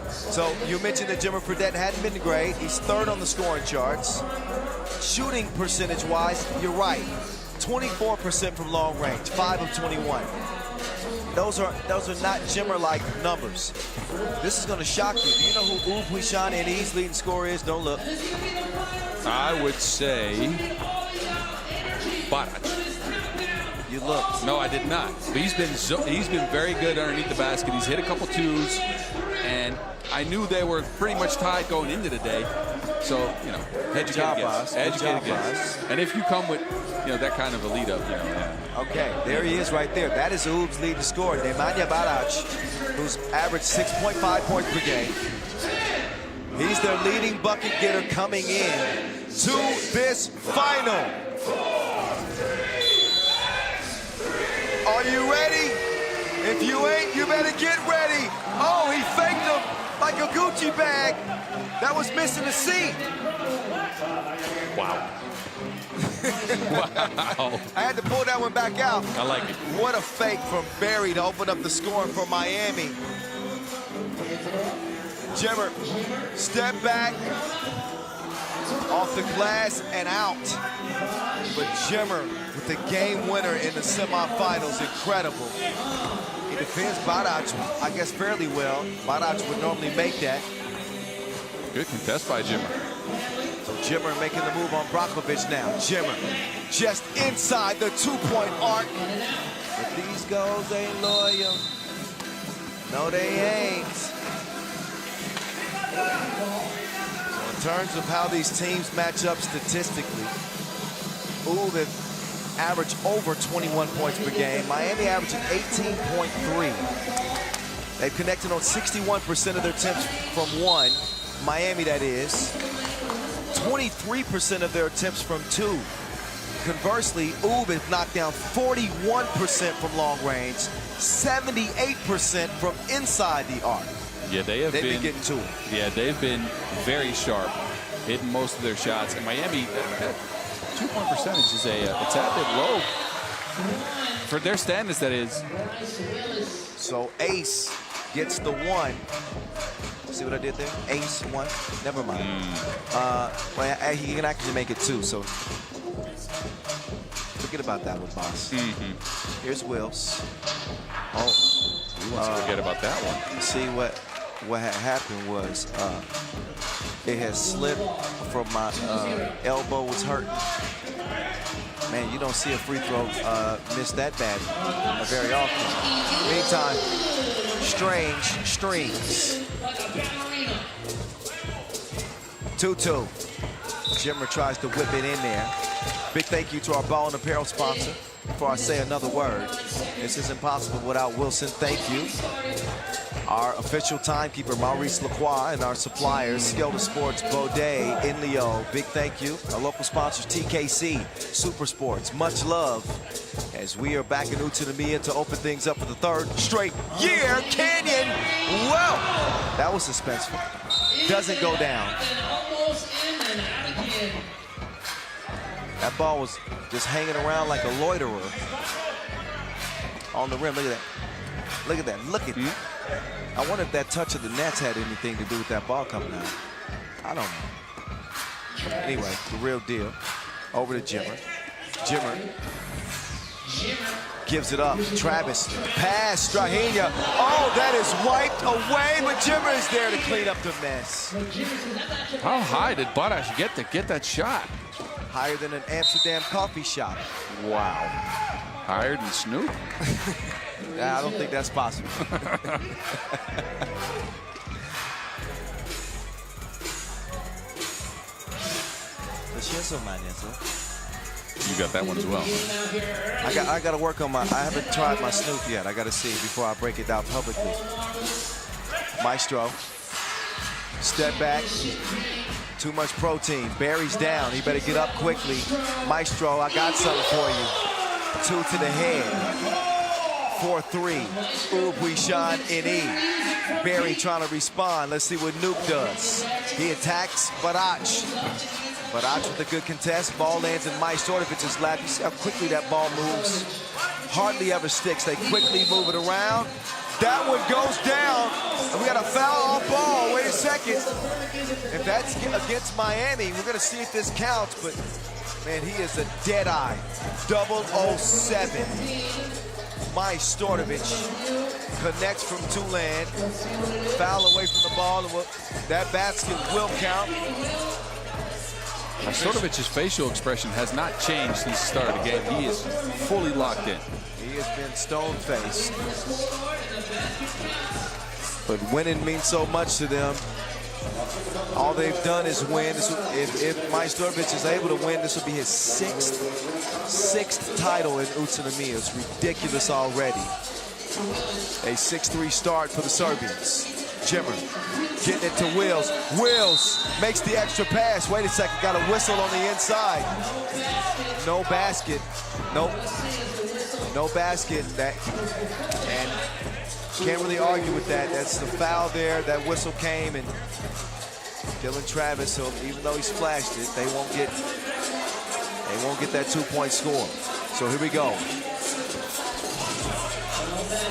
So you mentioned that Jimmer Fredette hadn't been great. He's third on the scoring charts. Shooting percentage-wise, you're right. 24% from long range, 5 of 21. Those are not Jimmer-like numbers. This is going to shock you. Do you know who Ub Huishan and E's leading scorer is? Don't look. I would say Barac. You looked. No, I did not. But he's been very good underneath the basket. He's hit a couple twos, and I knew they were pretty much tied going into the day. So, you know, educated guess. And if you come with, that kind of a lead up, Okay, there he is right there. That is Ub's leading scorer, Nemanja Barac, who's averaged 6.5 points per game. He's their leading bucket getter coming in to this final. Are you ready? If you ain't, you better get ready. Oh, he faked him like a Gucci bag. That was missing a seat. Wow. Wow. I had to pull that one back out. I like it. What a fake from Barry to open up the scoring for Miami. Jimmer, step back, off the glass and out. But Jimmer with the game winner in the semifinals, incredible. He defends Barac, I guess, fairly well. Barac would normally make that. Good contest by Jimmer. So Jimmer making the move on Brockovich now. Jimmer just inside the two-point arc. But these goals ain't loyal. No, they ain't. So in terms of how these teams match up statistically, they've averaged over 21 points per game. Miami averaging 18.3. They've connected on 61% of their attempts from one. Miami, that is. 23% of their attempts from two. Conversely, has knocked down 41% from long range, 78% from inside the arc. Yeah, they've been getting to it. Yeah, they've been very sharp, hitting most of their shots. And Miami, that two-point percentage is a tad bit low for their standards, that is. So Ace gets the one. See what I did there? Ace, one. Never mind. Well, he can actually make it two, so forget about that one, boss. Here's Wills. Oh, he wants to forget about that one. See what had happened was it has slipped from my elbow was hurt. Man, you don't see a free throw miss that bad very often. Meantime, Strange streams. 2-2. Jimmer tries to whip it in there. Big thank you to our ball and apparel sponsor. Before I say another word, this is impossible without Wilson. Thank you. Our official timekeeper, Maurice Lacroix, and our suppliers, Skelter Sports, Baudet, in Leo. Big thank you. Our local sponsors, TKC, Super Sports. Much love as we are back in Utsunomiya to open things up for the third straight year. Canyon, well, that was suspenseful. Doesn't go down. That ball was just hanging around like a loiterer on the rim. Look at that. Look at that. Look at that. I wonder if that touch of the nets had anything to do with that ball coming out. I don't know. Anyway, the real deal. Over to Jimmer. Jimmer gives it up. Travis, pass, Strahinja. Oh, that is wiped away, but Jimmer is there to clean up the mess. How high did Barac get that shot? Higher than an Amsterdam coffee shop. Wow. Higher than Snoop? I don't think that's possible. You got that one as well. I got to work on I haven't tried my Snoop yet. I got to see before I break it down publicly. Maestro. Step back. Too much protein. Barry's down. He better get up quickly. Maestro, I got something for you. 2 to the head. 4-3. Huishan NE. Barry trying to respond. Let's see what Nuke does. He attacks Barac. Barac with a good contest. Ball lands in Maestrovich's lap. You see how quickly that ball moves. Hardly ever sticks. They quickly move it around. That one goes down. And we got a foul on ball. Wait a second. If that's against Miami, we're going to see if this counts. But, man, he is a dead eye. 007. Maestrovic connects from Tulane. Foul away from the ball. And that basket will count. Maestrovic's facial expression has not changed since the start of the game. He is fully locked in. He has been stone-faced. But winning means so much to them. All they've done is win. If Maestrovic is able to win, this will be his sixth title in Utsunomiya. It's ridiculous already. A 6-3 start for the Serbians. Jimmer getting it to Wills. Wills makes the extra pass. Wait a second, got a whistle on the inside. No basket. Nope. No basket. And can't really argue with that. That's the foul there. That whistle came, and Dylan Travis, so even though he splashed it, they won't get that 2-point score. So here we go.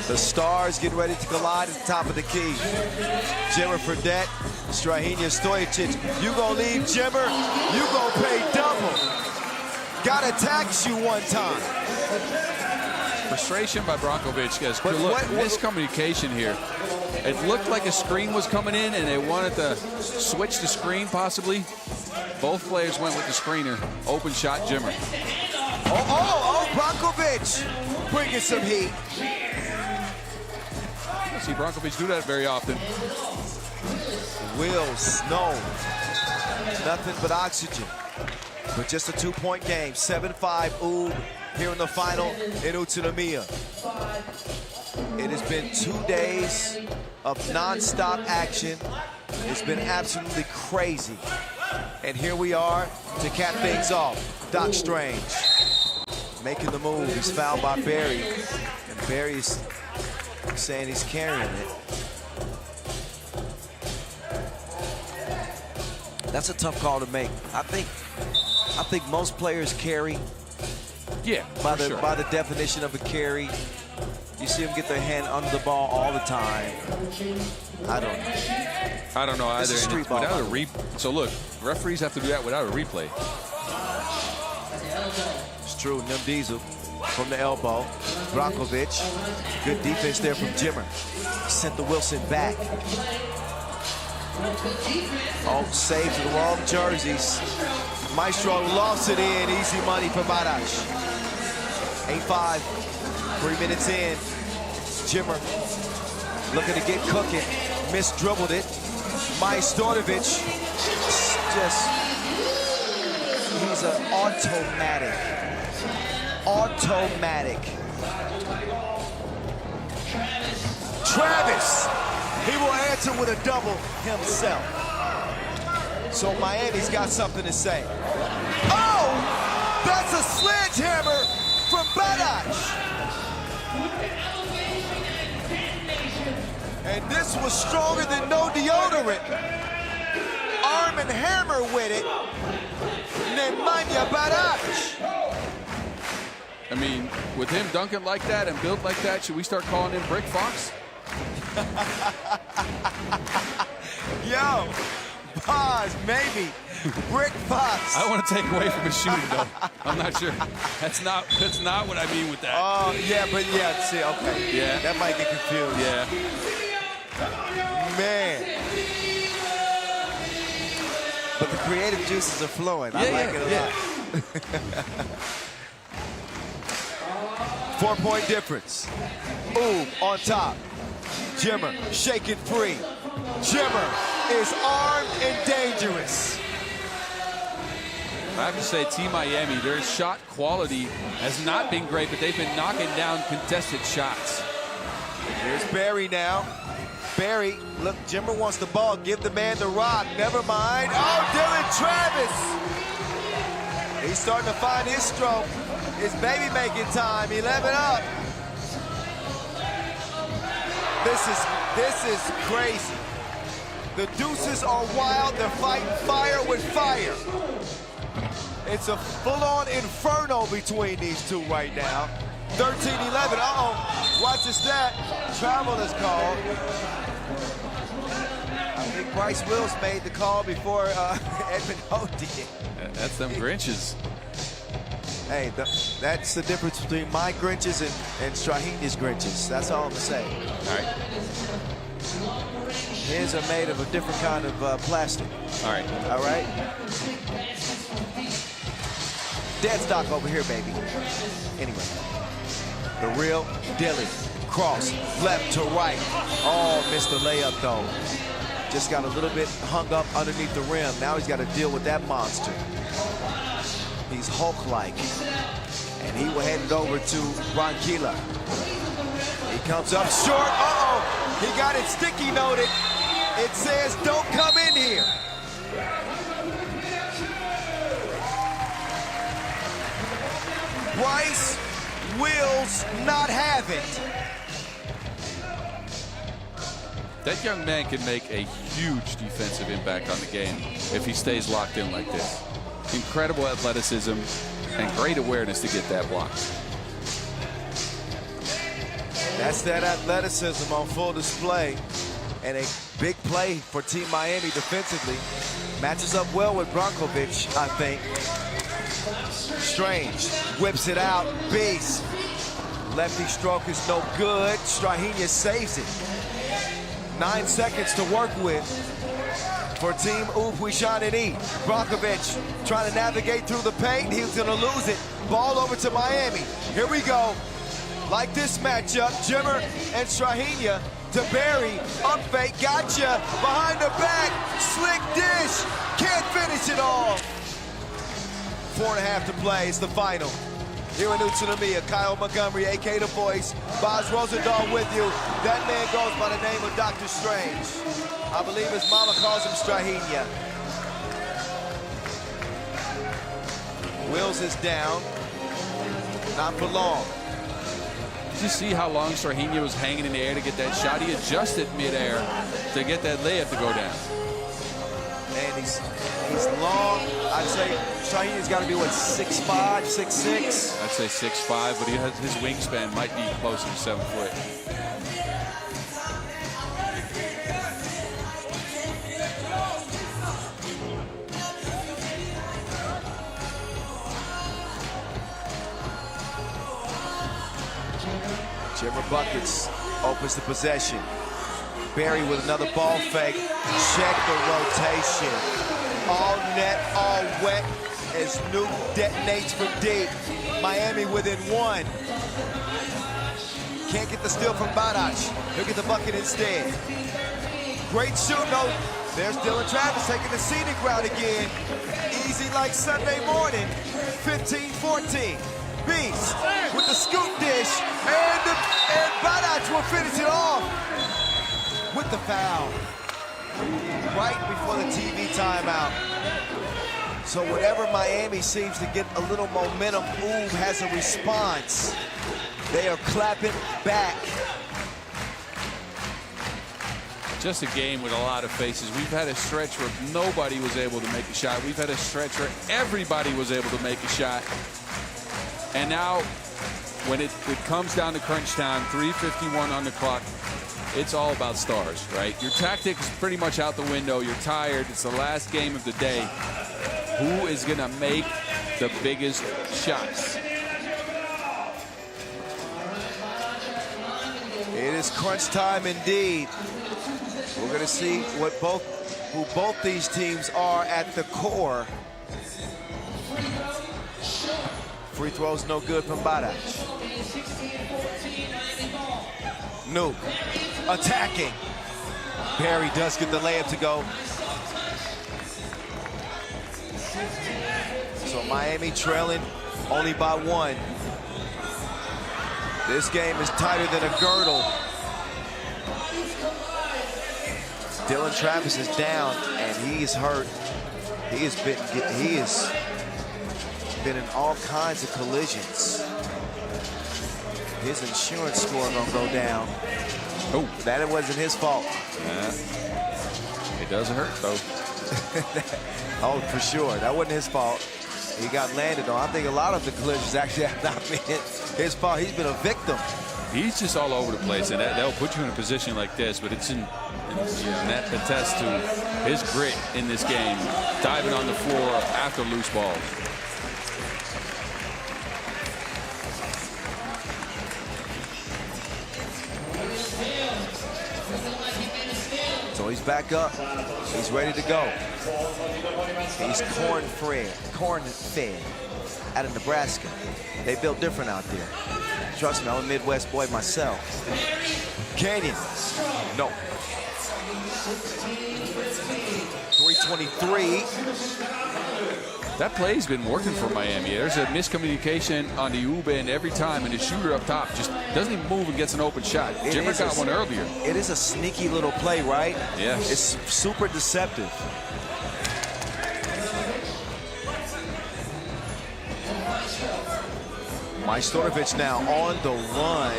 The Stars getting ready to collide at the top of the key. Jimmer Fredette, Strahinja Stojacic. You gonna leave Jimmer, you gonna pay double. got to tax you one time. Frustration by Brankovic. Guys, But look, what- miscommunication here. It looked like a screen was coming in, and they wanted to switch the screen, possibly. Both players went with the screener. Open shot, Jimmer. Oh, Brankovic bringing some heat. I don't see Brankovic do that very often. Will Snow, nothing but oxygen. But just a 2-point game, 7-5 Oob here in the final in Utsunomiya. It has been 2 days of non-stop action. It's been absolutely crazy. And here we are to cap things off. Doc Strange making the move. He's fouled by Barry. And Barry's saying he's carrying it. That's a tough call to make. I think most players carry. Yeah, By for the sure. by the definition of a carry, you see them get their hand under the ball all the time. I don't know. I don't know This either. is and street it's ball, without by a the way. So look, referees have to do that without a replay. It's true. Nim Diesel from the elbow. Brankovic, good defense there from Jimmer. Sent the Wilson back. Oh, saved the wrong jerseys. Maestro lost it in. Easy money for Badac. 8-5, 3 minutes in. Jimmer looking to get cooking. Dribbled it. Majstorovic just, he's an automatic. Travis, he will answer with a double himself. So Miami's got something to say. Oh, that's a sledgehammer from Badac. And this was stronger than no deodorant. Arm and hammer with it. Nemanja Badac. I mean, with him dunking like that and built like that, should we start calling him Brick Fox? Yo, pause, maybe. Brick Fox. I want to take away from his shooting, though. I'm not sure. That's not what I mean with that. Oh, yeah, but yeah, see, okay. Yeah. That might get confused. Yeah. Man. But the creative juices are flowing. I like it a lot. 4-point difference. Ooh, on top. Jimmer shaking free. Jimmer is armed and dangerous. I have to say, Team Miami, their shot quality has not been great, but they've been knocking down contested shots. Here's Barry now. Barry, look, Jimmer wants the ball. Give the man the rock. Never mind. Oh, Dylan Travis. He's starting to find his stroke. It's baby making time. 11 up. This is crazy. The deuces are wild. They're fighting fire with fire. It's a full-on inferno between these two right now. 13-11. Uh-oh. Watch this stat. Travel is called. I think Bryce Wills made the call before Edmund Ho did. That's them Grinches. Hey, that's the difference between my Grinches and Strahini's Grinches. That's all I'm going to say. All right. His are made of a different kind of plastic. All right. All right? Dead stock over here, baby. Anyway. The real Dilly. Cross, left to right. Oh, missed the layup, though. Just got a little bit hung up underneath the rim. Now he's got to deal with that monster. He's Hulk-like. And he will hand it over to Branquilla. He comes up short. Uh-oh. He got it sticky noted. It says, don't come in here. Bryce wills not have it. That young man can make a huge defensive impact on the game if he stays locked in like this. Incredible athleticism and great awareness to get that block. That's that athleticism on full display. And a big play for Team Miami defensively. Matches up well with Brankovic, I think. Strange whips it out. Beast. Lefty stroke is no good. Strahinja saves it. 9 seconds to work with for Team Huishan and E. Brankovic trying to navigate through the paint. He's going to lose it. Ball over to Miami. Here we go. Like this matchup, Jimmer and Strahinja to Barry. Up fake, gotcha. Behind the back, slick dish. Can't finish it all. 4.5 to play. It's the final. Here in Utsunomiya, Kyle Montgomery, a.k.a. The Voice. Boz Rosendahl with you. That man goes by the name of Dr. Strange. I believe his mama calls him Strahinja. Wills is down. Not for long. Did you see how long Strahinja was hanging in the air to get that shot? He adjusted midair to get that layup to go down. And he's long. I'd say Strahinja's got to be, what, 6'5", 6'6"? I'd say 6'5", but his wingspan might be closer to 7 foot. Jimmer Buckets opens the possession. Barry with another ball fake. Check the rotation. All net, all wet as Nuke detonates from deep. Miami within 1. Can't get the steal from Badac. He'll get the bucket instead. Great shoot, though. There's Dylan Travis taking the scenic route again. Easy like Sunday morning. 15-14. Beast with the scoop dish. And Badac will finish it off with the foul. Right before the TV timeout. So whenever Miami seems to get a little momentum, Oob has a response. They are clapping back. Just a game with a lot of faces. We've had a stretch where nobody was able to make a shot. We've had a stretch where everybody was able to make a shot. And now, when it comes down to crunch time, 3:51 on the clock, it's all about stars, right? Your tactic is pretty much out the window. You're tired. It's the last game of the day. Who is going to make the biggest shots? It is crunch time indeed. We're going to see who both these teams are at the core. Free throws no good from Badac. Nuke attacking. Barry does get the layup to go. So Miami trailing only by 1. This game is tighter than a girdle. Dylan Travis is down and he's hurt. He has been in all kinds of collisions. His insurance score gonna go down. Oh, that wasn't his fault. Yeah. It doesn't hurt though. Oh, for sure. That wasn't his fault. He got landed on. I think a lot of the collisions actually have not been his fault. He's been a victim. He's just all over the place, and that'll put you in a position like this, but it's and that attests to his grit in this game, diving on the floor after loose balls. So he's back up. He's ready to go. He's corn-fed out of Nebraska. They built different out there. Trust me, I'm a Midwest boy myself. Canyon. No. 3:23. That play's been working for Miami. There's a miscommunication on the Oob end every time, and the shooter up top just doesn't even move and gets an open shot. Jimmer got one earlier. It is a sneaky little play, right? Yeah. It's super deceptive. Majstorovic now on the run.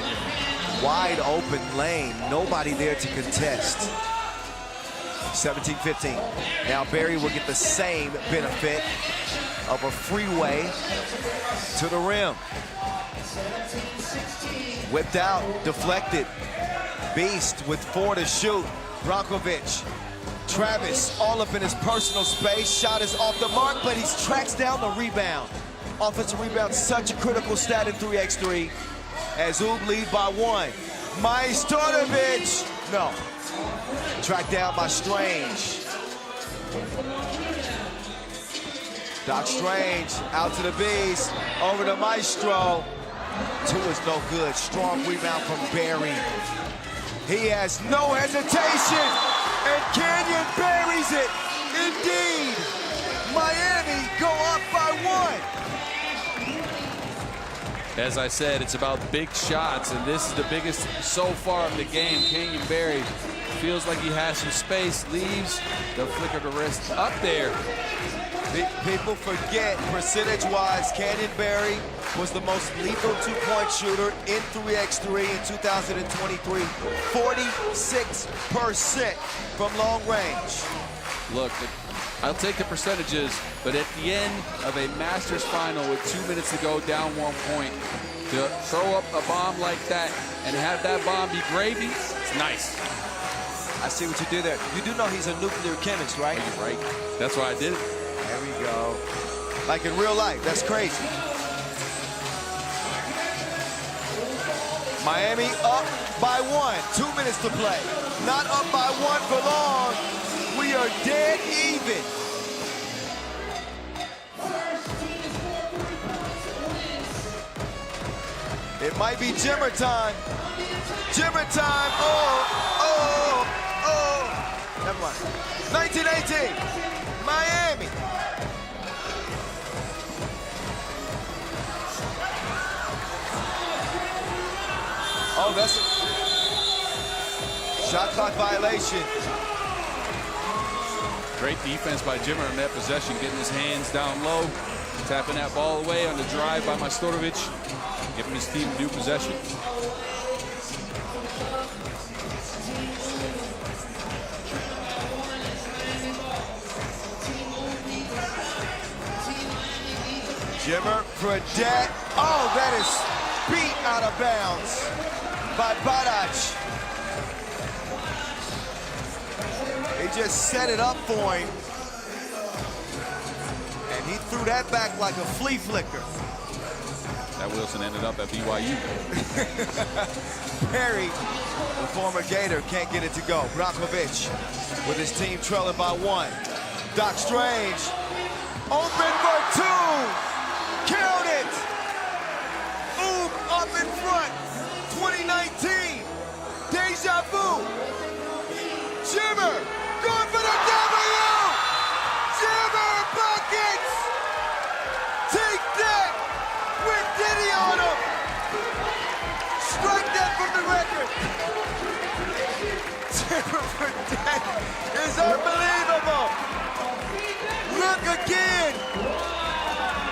Wide open lane. Nobody there to contest. 17-15. Now Barry will get the same benefit of a freeway to the rim. Whipped out, deflected. Beast with 4 to shoot. Brankovic. Travis all up in his personal space. Shot is off the mark, but he tracks down the rebound. offensive rebound, such a critical stat in 3x3 as Ub lead by 1. Majstorovic, no. Tracked down by Strange. Doc Strange out to the beast, over to Maestro. 2 is no good. Strong rebound from Barry. He has no hesitation, and Canyon buries it. Indeed, Miami go up by 1. As I said, it's about big shots, and this is the biggest so far of the game. Canyon Barry feels like he has some space, leaves the flick of the wrist up there. People forget, percentage-wise, Canyon Barry was the most lethal two-point shooter in 3x3 in 2023. 46% from long range. Look, I'll take the percentages, but at the end of a Masters final with 2 minutes to go, down 1 point, to throw up a bomb like that and have that bomb be gravy, it's nice. I see what you did there. You do know he's a nuclear chemist, right? Right. That's why I did it. There we go. Like in real life, that's crazy. Miami up by 1, 2 minutes to play. Not up by 1 for long. We are dead even. It might be Jimmer time. Jimmer time. Oh. Never mind. 1918. Miami. Oh, that's a shot clock violation. Great defense by Jimmer in that possession, getting his hands down low, tapping that ball away on the drive by Majstorovic, giving his team new possession. Jimmer Fredette. Oh, that is beat out of bounds by Badac. He just set it up for him. And he threw that back like a flea flicker. That Wilson ended up at BYU. Perry, the former Gator, can't get it to go. Brankovic with his team trailing by 1. Doc Strange, open for 2. Count it! Ooh, up in front. 2019. Deja vu. Jimmer going for the W! Jimmer buckets! Take that! With Diddy on him! Strike that from the record! Jimmer Fredette is unbelievable! Look again!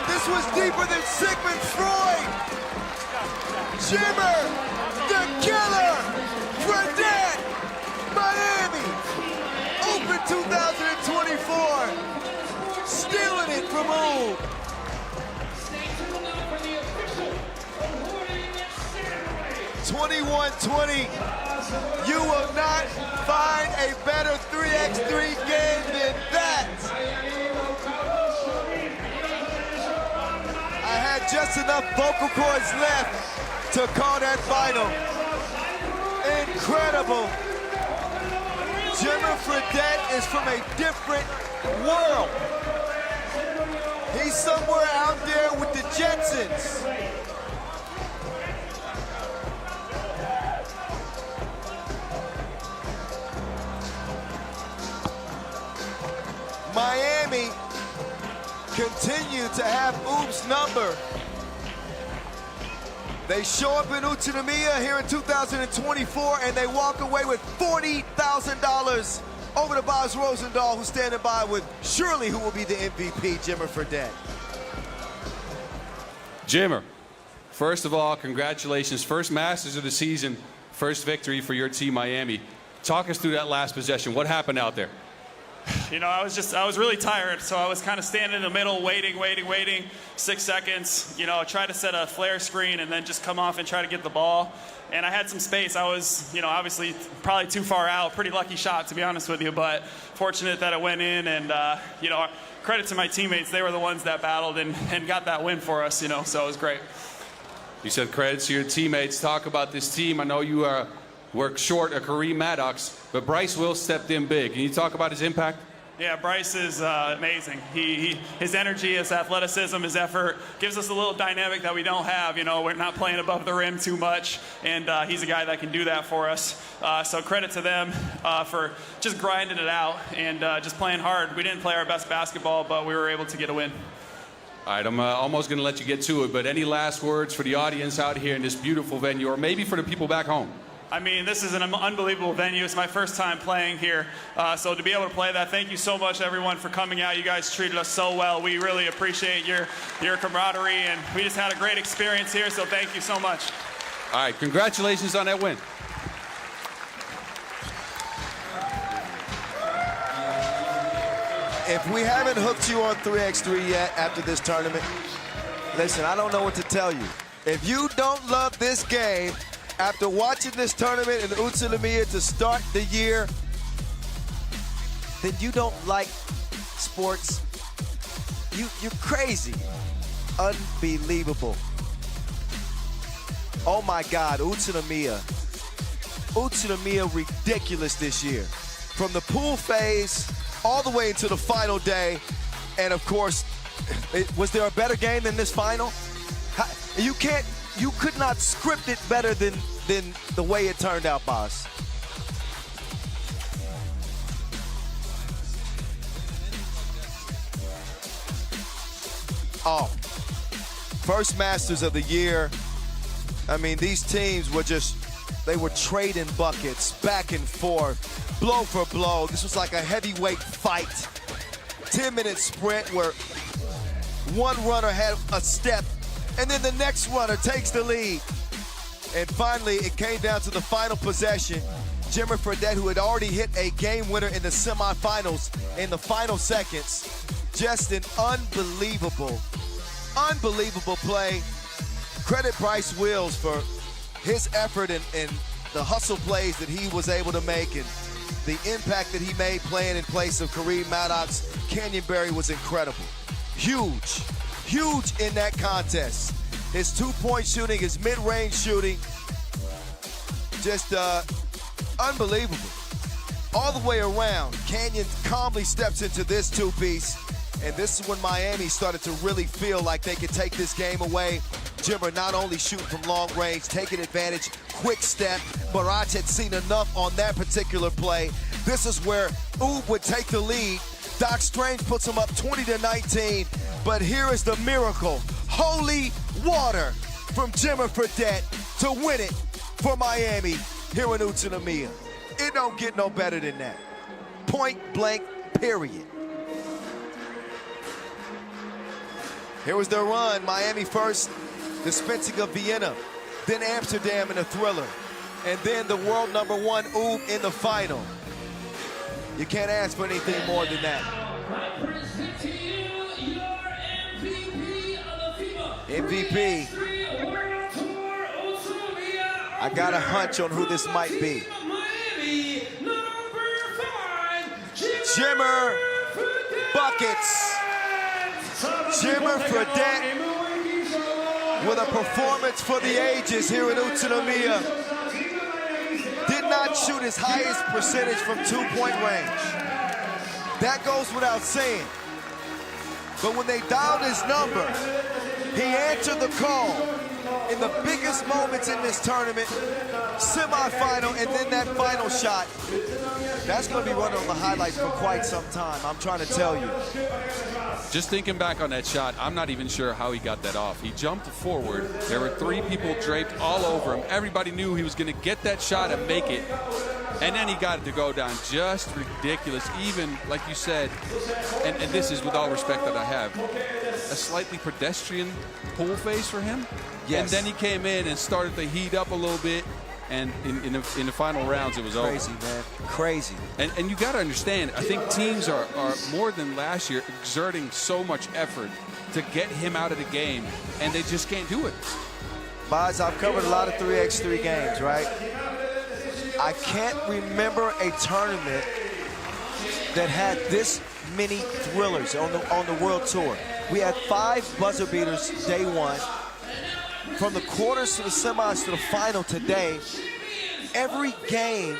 This was deeper than Sigmund Freud! Jimmer, the killer! Fredette! Miami! Open 2024! Stealing it from Ub! $21-20. You will not find a better 3x3 game than that! I had just enough vocal cords left to call that final. Incredible. Jimmer Fredette is from a different world. He's somewhere out there with the Jetsons. Miami continue to have Ub's number. They show up in Utsunomiya here in 2024 and they walk away with $40,000 over to Boz Rosendahl, who's standing by with surely who will be the MVP, Jimmer Fredette. Jimmer, first of all, congratulations. First Masters of the season, first victory for your team, Miami. Talk us through that last possession. What happened out there? You know, I was really tired, so I was kind of standing in the middle, waiting, 6 seconds. You know, try to set a flare screen and then just come off and try to get the ball. And I had some space. I was, you know, obviously probably too far out. Pretty lucky shot, to be honest with you, but fortunate that it went in. And, you know, credit to my teammates. They were the ones that battled and got that win for us, you know, so it was great. You said credit to your teammates. Talk about this team. I know you worked short of Kareem Maddox, but Bryce Will stepped in big. Can you talk about his impact? Yeah, Bryce is amazing. His energy, his athleticism, his effort gives us a little dynamic that we don't have. You know, we're not playing above the rim too much, and he's a guy that can do that for us. So credit to them for just grinding it out and just playing hard. We didn't play our best basketball, but we were able to get a win. All right, I'm almost going to let you get to it, but any last words for the audience out here in this beautiful venue, or maybe for the people back home? I mean, this is an unbelievable venue. It's my first time playing here. So to be able to play that, thank you so much, everyone, for coming out. You guys treated us so well. We really appreciate your camaraderie, and we just had a great experience here, so thank you so much. All right, congratulations on that win. If we haven't hooked you on 3x3 yet after this tournament, listen, I don't know what to tell you. If you don't love this game, after watching this tournament in Utsunomiya to start the year, then you don't like sports. You're crazy. Unbelievable. Oh my God, Utsunomiya. Utsunomiya ridiculous this year. From the pool phase all the way into the final day. And of course, was there a better game than this final? You could not script it better than the way it turned out, boss. Oh, first Masters of the year. I mean, these teams were they were trading buckets back and forth, blow for blow. This was like a heavyweight fight. 10-minute sprint where one runner had a step and then the next runner takes the lead. And finally, it came down to the final possession. Jimmer Fredette, who had already hit a game winner in the semifinals in the final seconds. Just an unbelievable play. Credit Bryce Wills for his effort and the hustle plays that he was able to make and the impact that he made playing in place of Kareem Maddox. Canyonberry was incredible. Huge in that contest. His two-point shooting, his mid-range shooting, just unbelievable. All the way around, Canyon calmly steps into this two-piece, and this is when Miami started to really feel like they could take this game away. Jimmer not only shooting from long range, taking advantage, quick step. Barach had seen enough on that particular play. This is where Oob would take the lead. Doc Strange puts him up 20-19, but here is the miracle. Holy water from Jimmer Fredette to win it for Miami here in Utsunomiya. It don't get no better than that. Point blank, period. Here was their run. Miami first, dispensing of Vienna, then Amsterdam in a thriller, and then the world #1 Oob in the final. You can't ask for anything more than that. I present to you your MVP of the FIBA MVP. 3x3 World Tour Utsunomiya I got a hunch on who this might be. Miami, #5, Jimmer Buckets. Jimmer Fredette with a performance for the ages here in Utsunomiya. Did not shoot his highest percentage from two-point range. That goes without saying. But when they dialed his number, he answered the call in the biggest moments in this tournament, semifinal, and then that final shot. That's going to be running on the highlights for quite some time, I'm trying to tell you. Just thinking back on that shot, I'm not even sure how he got that off. He jumped forward. There were 3 people draped all over him. Everybody knew he was going to get that shot and make it. And then he got it to go down. Just ridiculous. Even, like you said, and this is with all respect that I have, a slightly pedestrian pool face for him. Yes. And then he came in and started to heat up a little bit. and in the final rounds it was over. Crazy, man. Crazy. And you got to understand, I think teams are more than last year exerting so much effort to get him out of the game, and they just can't do it. Boz, I've covered a lot of 3x3 games, right? I can't remember a tournament that had this many thrillers on the World Tour. We had 5 buzzer beaters day one. From the quarters to the semis to the final today, every game,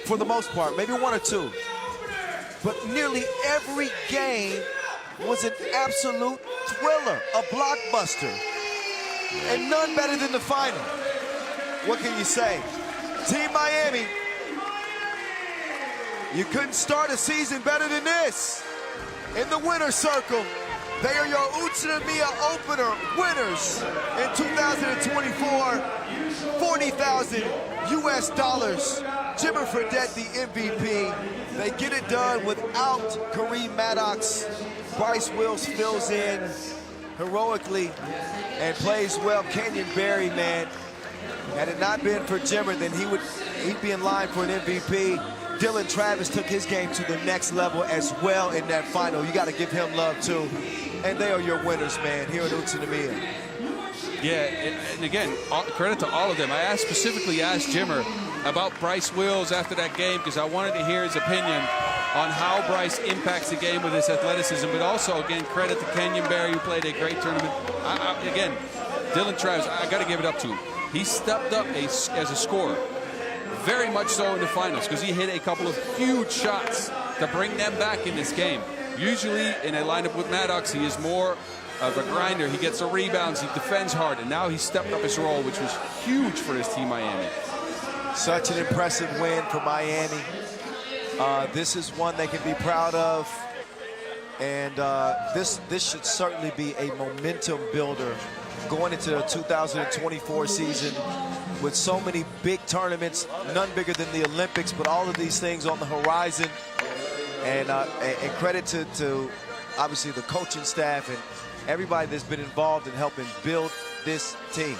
for the most part, maybe 1 or 2, but nearly every game was an absolute thriller, a blockbuster, and none better than the final. What can you say? Team Miami, you couldn't start a season better than this. In the winner's circle, they are your Utsunomiya Opener winners in 2024, $40,000 US. Jimmer Fredette, the MVP. They get it done without Kareem Maddox. Bryce Wills fills in heroically and plays well. Kenyon Barry, man, had it not been for Jimmer, then he'd be in line for an MVP. Dylan Travis took his game to the next level as well in that final. You got to give him love too. And they are your winners, man, here at Utsunomiya. Yeah, and again, credit to all of them. I specifically asked Jimmer about Bryce Wills after that game because I wanted to hear his opinion on how Bryce impacts the game with his athleticism, but also, again, credit to Kenyon Barry, who played a great tournament. Again, Dylan Travis, I got to give it up to him. He stepped up as a scorer, very much so in the finals, because he hit a couple of huge shots to bring them back in this game. Usually in a lineup with Maddox, he is more of a grinder. He gets the rebounds, he defends hard, and now he stepped up his role, which was huge for his team, Miami. Such an impressive win for Miami. This is one they can be proud of, and this should certainly be a momentum builder going into the 2024 season with so many big tournaments, none bigger than the Olympics, but all of these things on the horizon. And credit to obviously the coaching staff and everybody that's been involved in helping build this team.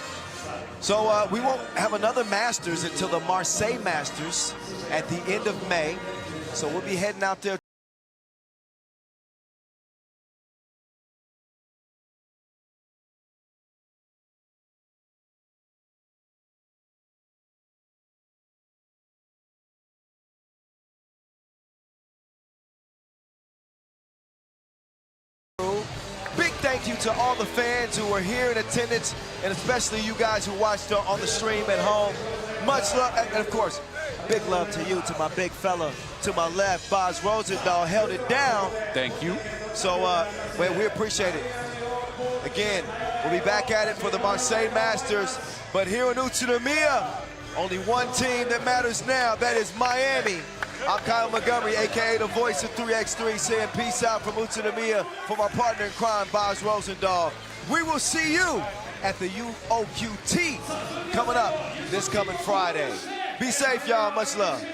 So we won't have another Masters until the Marseille Masters at the end of May. So we'll be heading out there. Big thank you to all the fans who are here in attendance, and especially you guys who watched on the stream at home. Much love, and of course, big love to you, to my big fella to my left, Boz Rosendahl, held it down. Thank you. So, well, we appreciate it. Again, we'll be back at it for the Marseille Masters, but here in Utsunomiya, only one team that matters now, that is Miami. I'm Kyle Montgomery, AKA the voice of 3x3, saying peace out from Utsunomiya for my partner in crime, Boz Rosendahl. We will see you at the UOQT coming up this coming Friday. Be safe, y'all. Much love.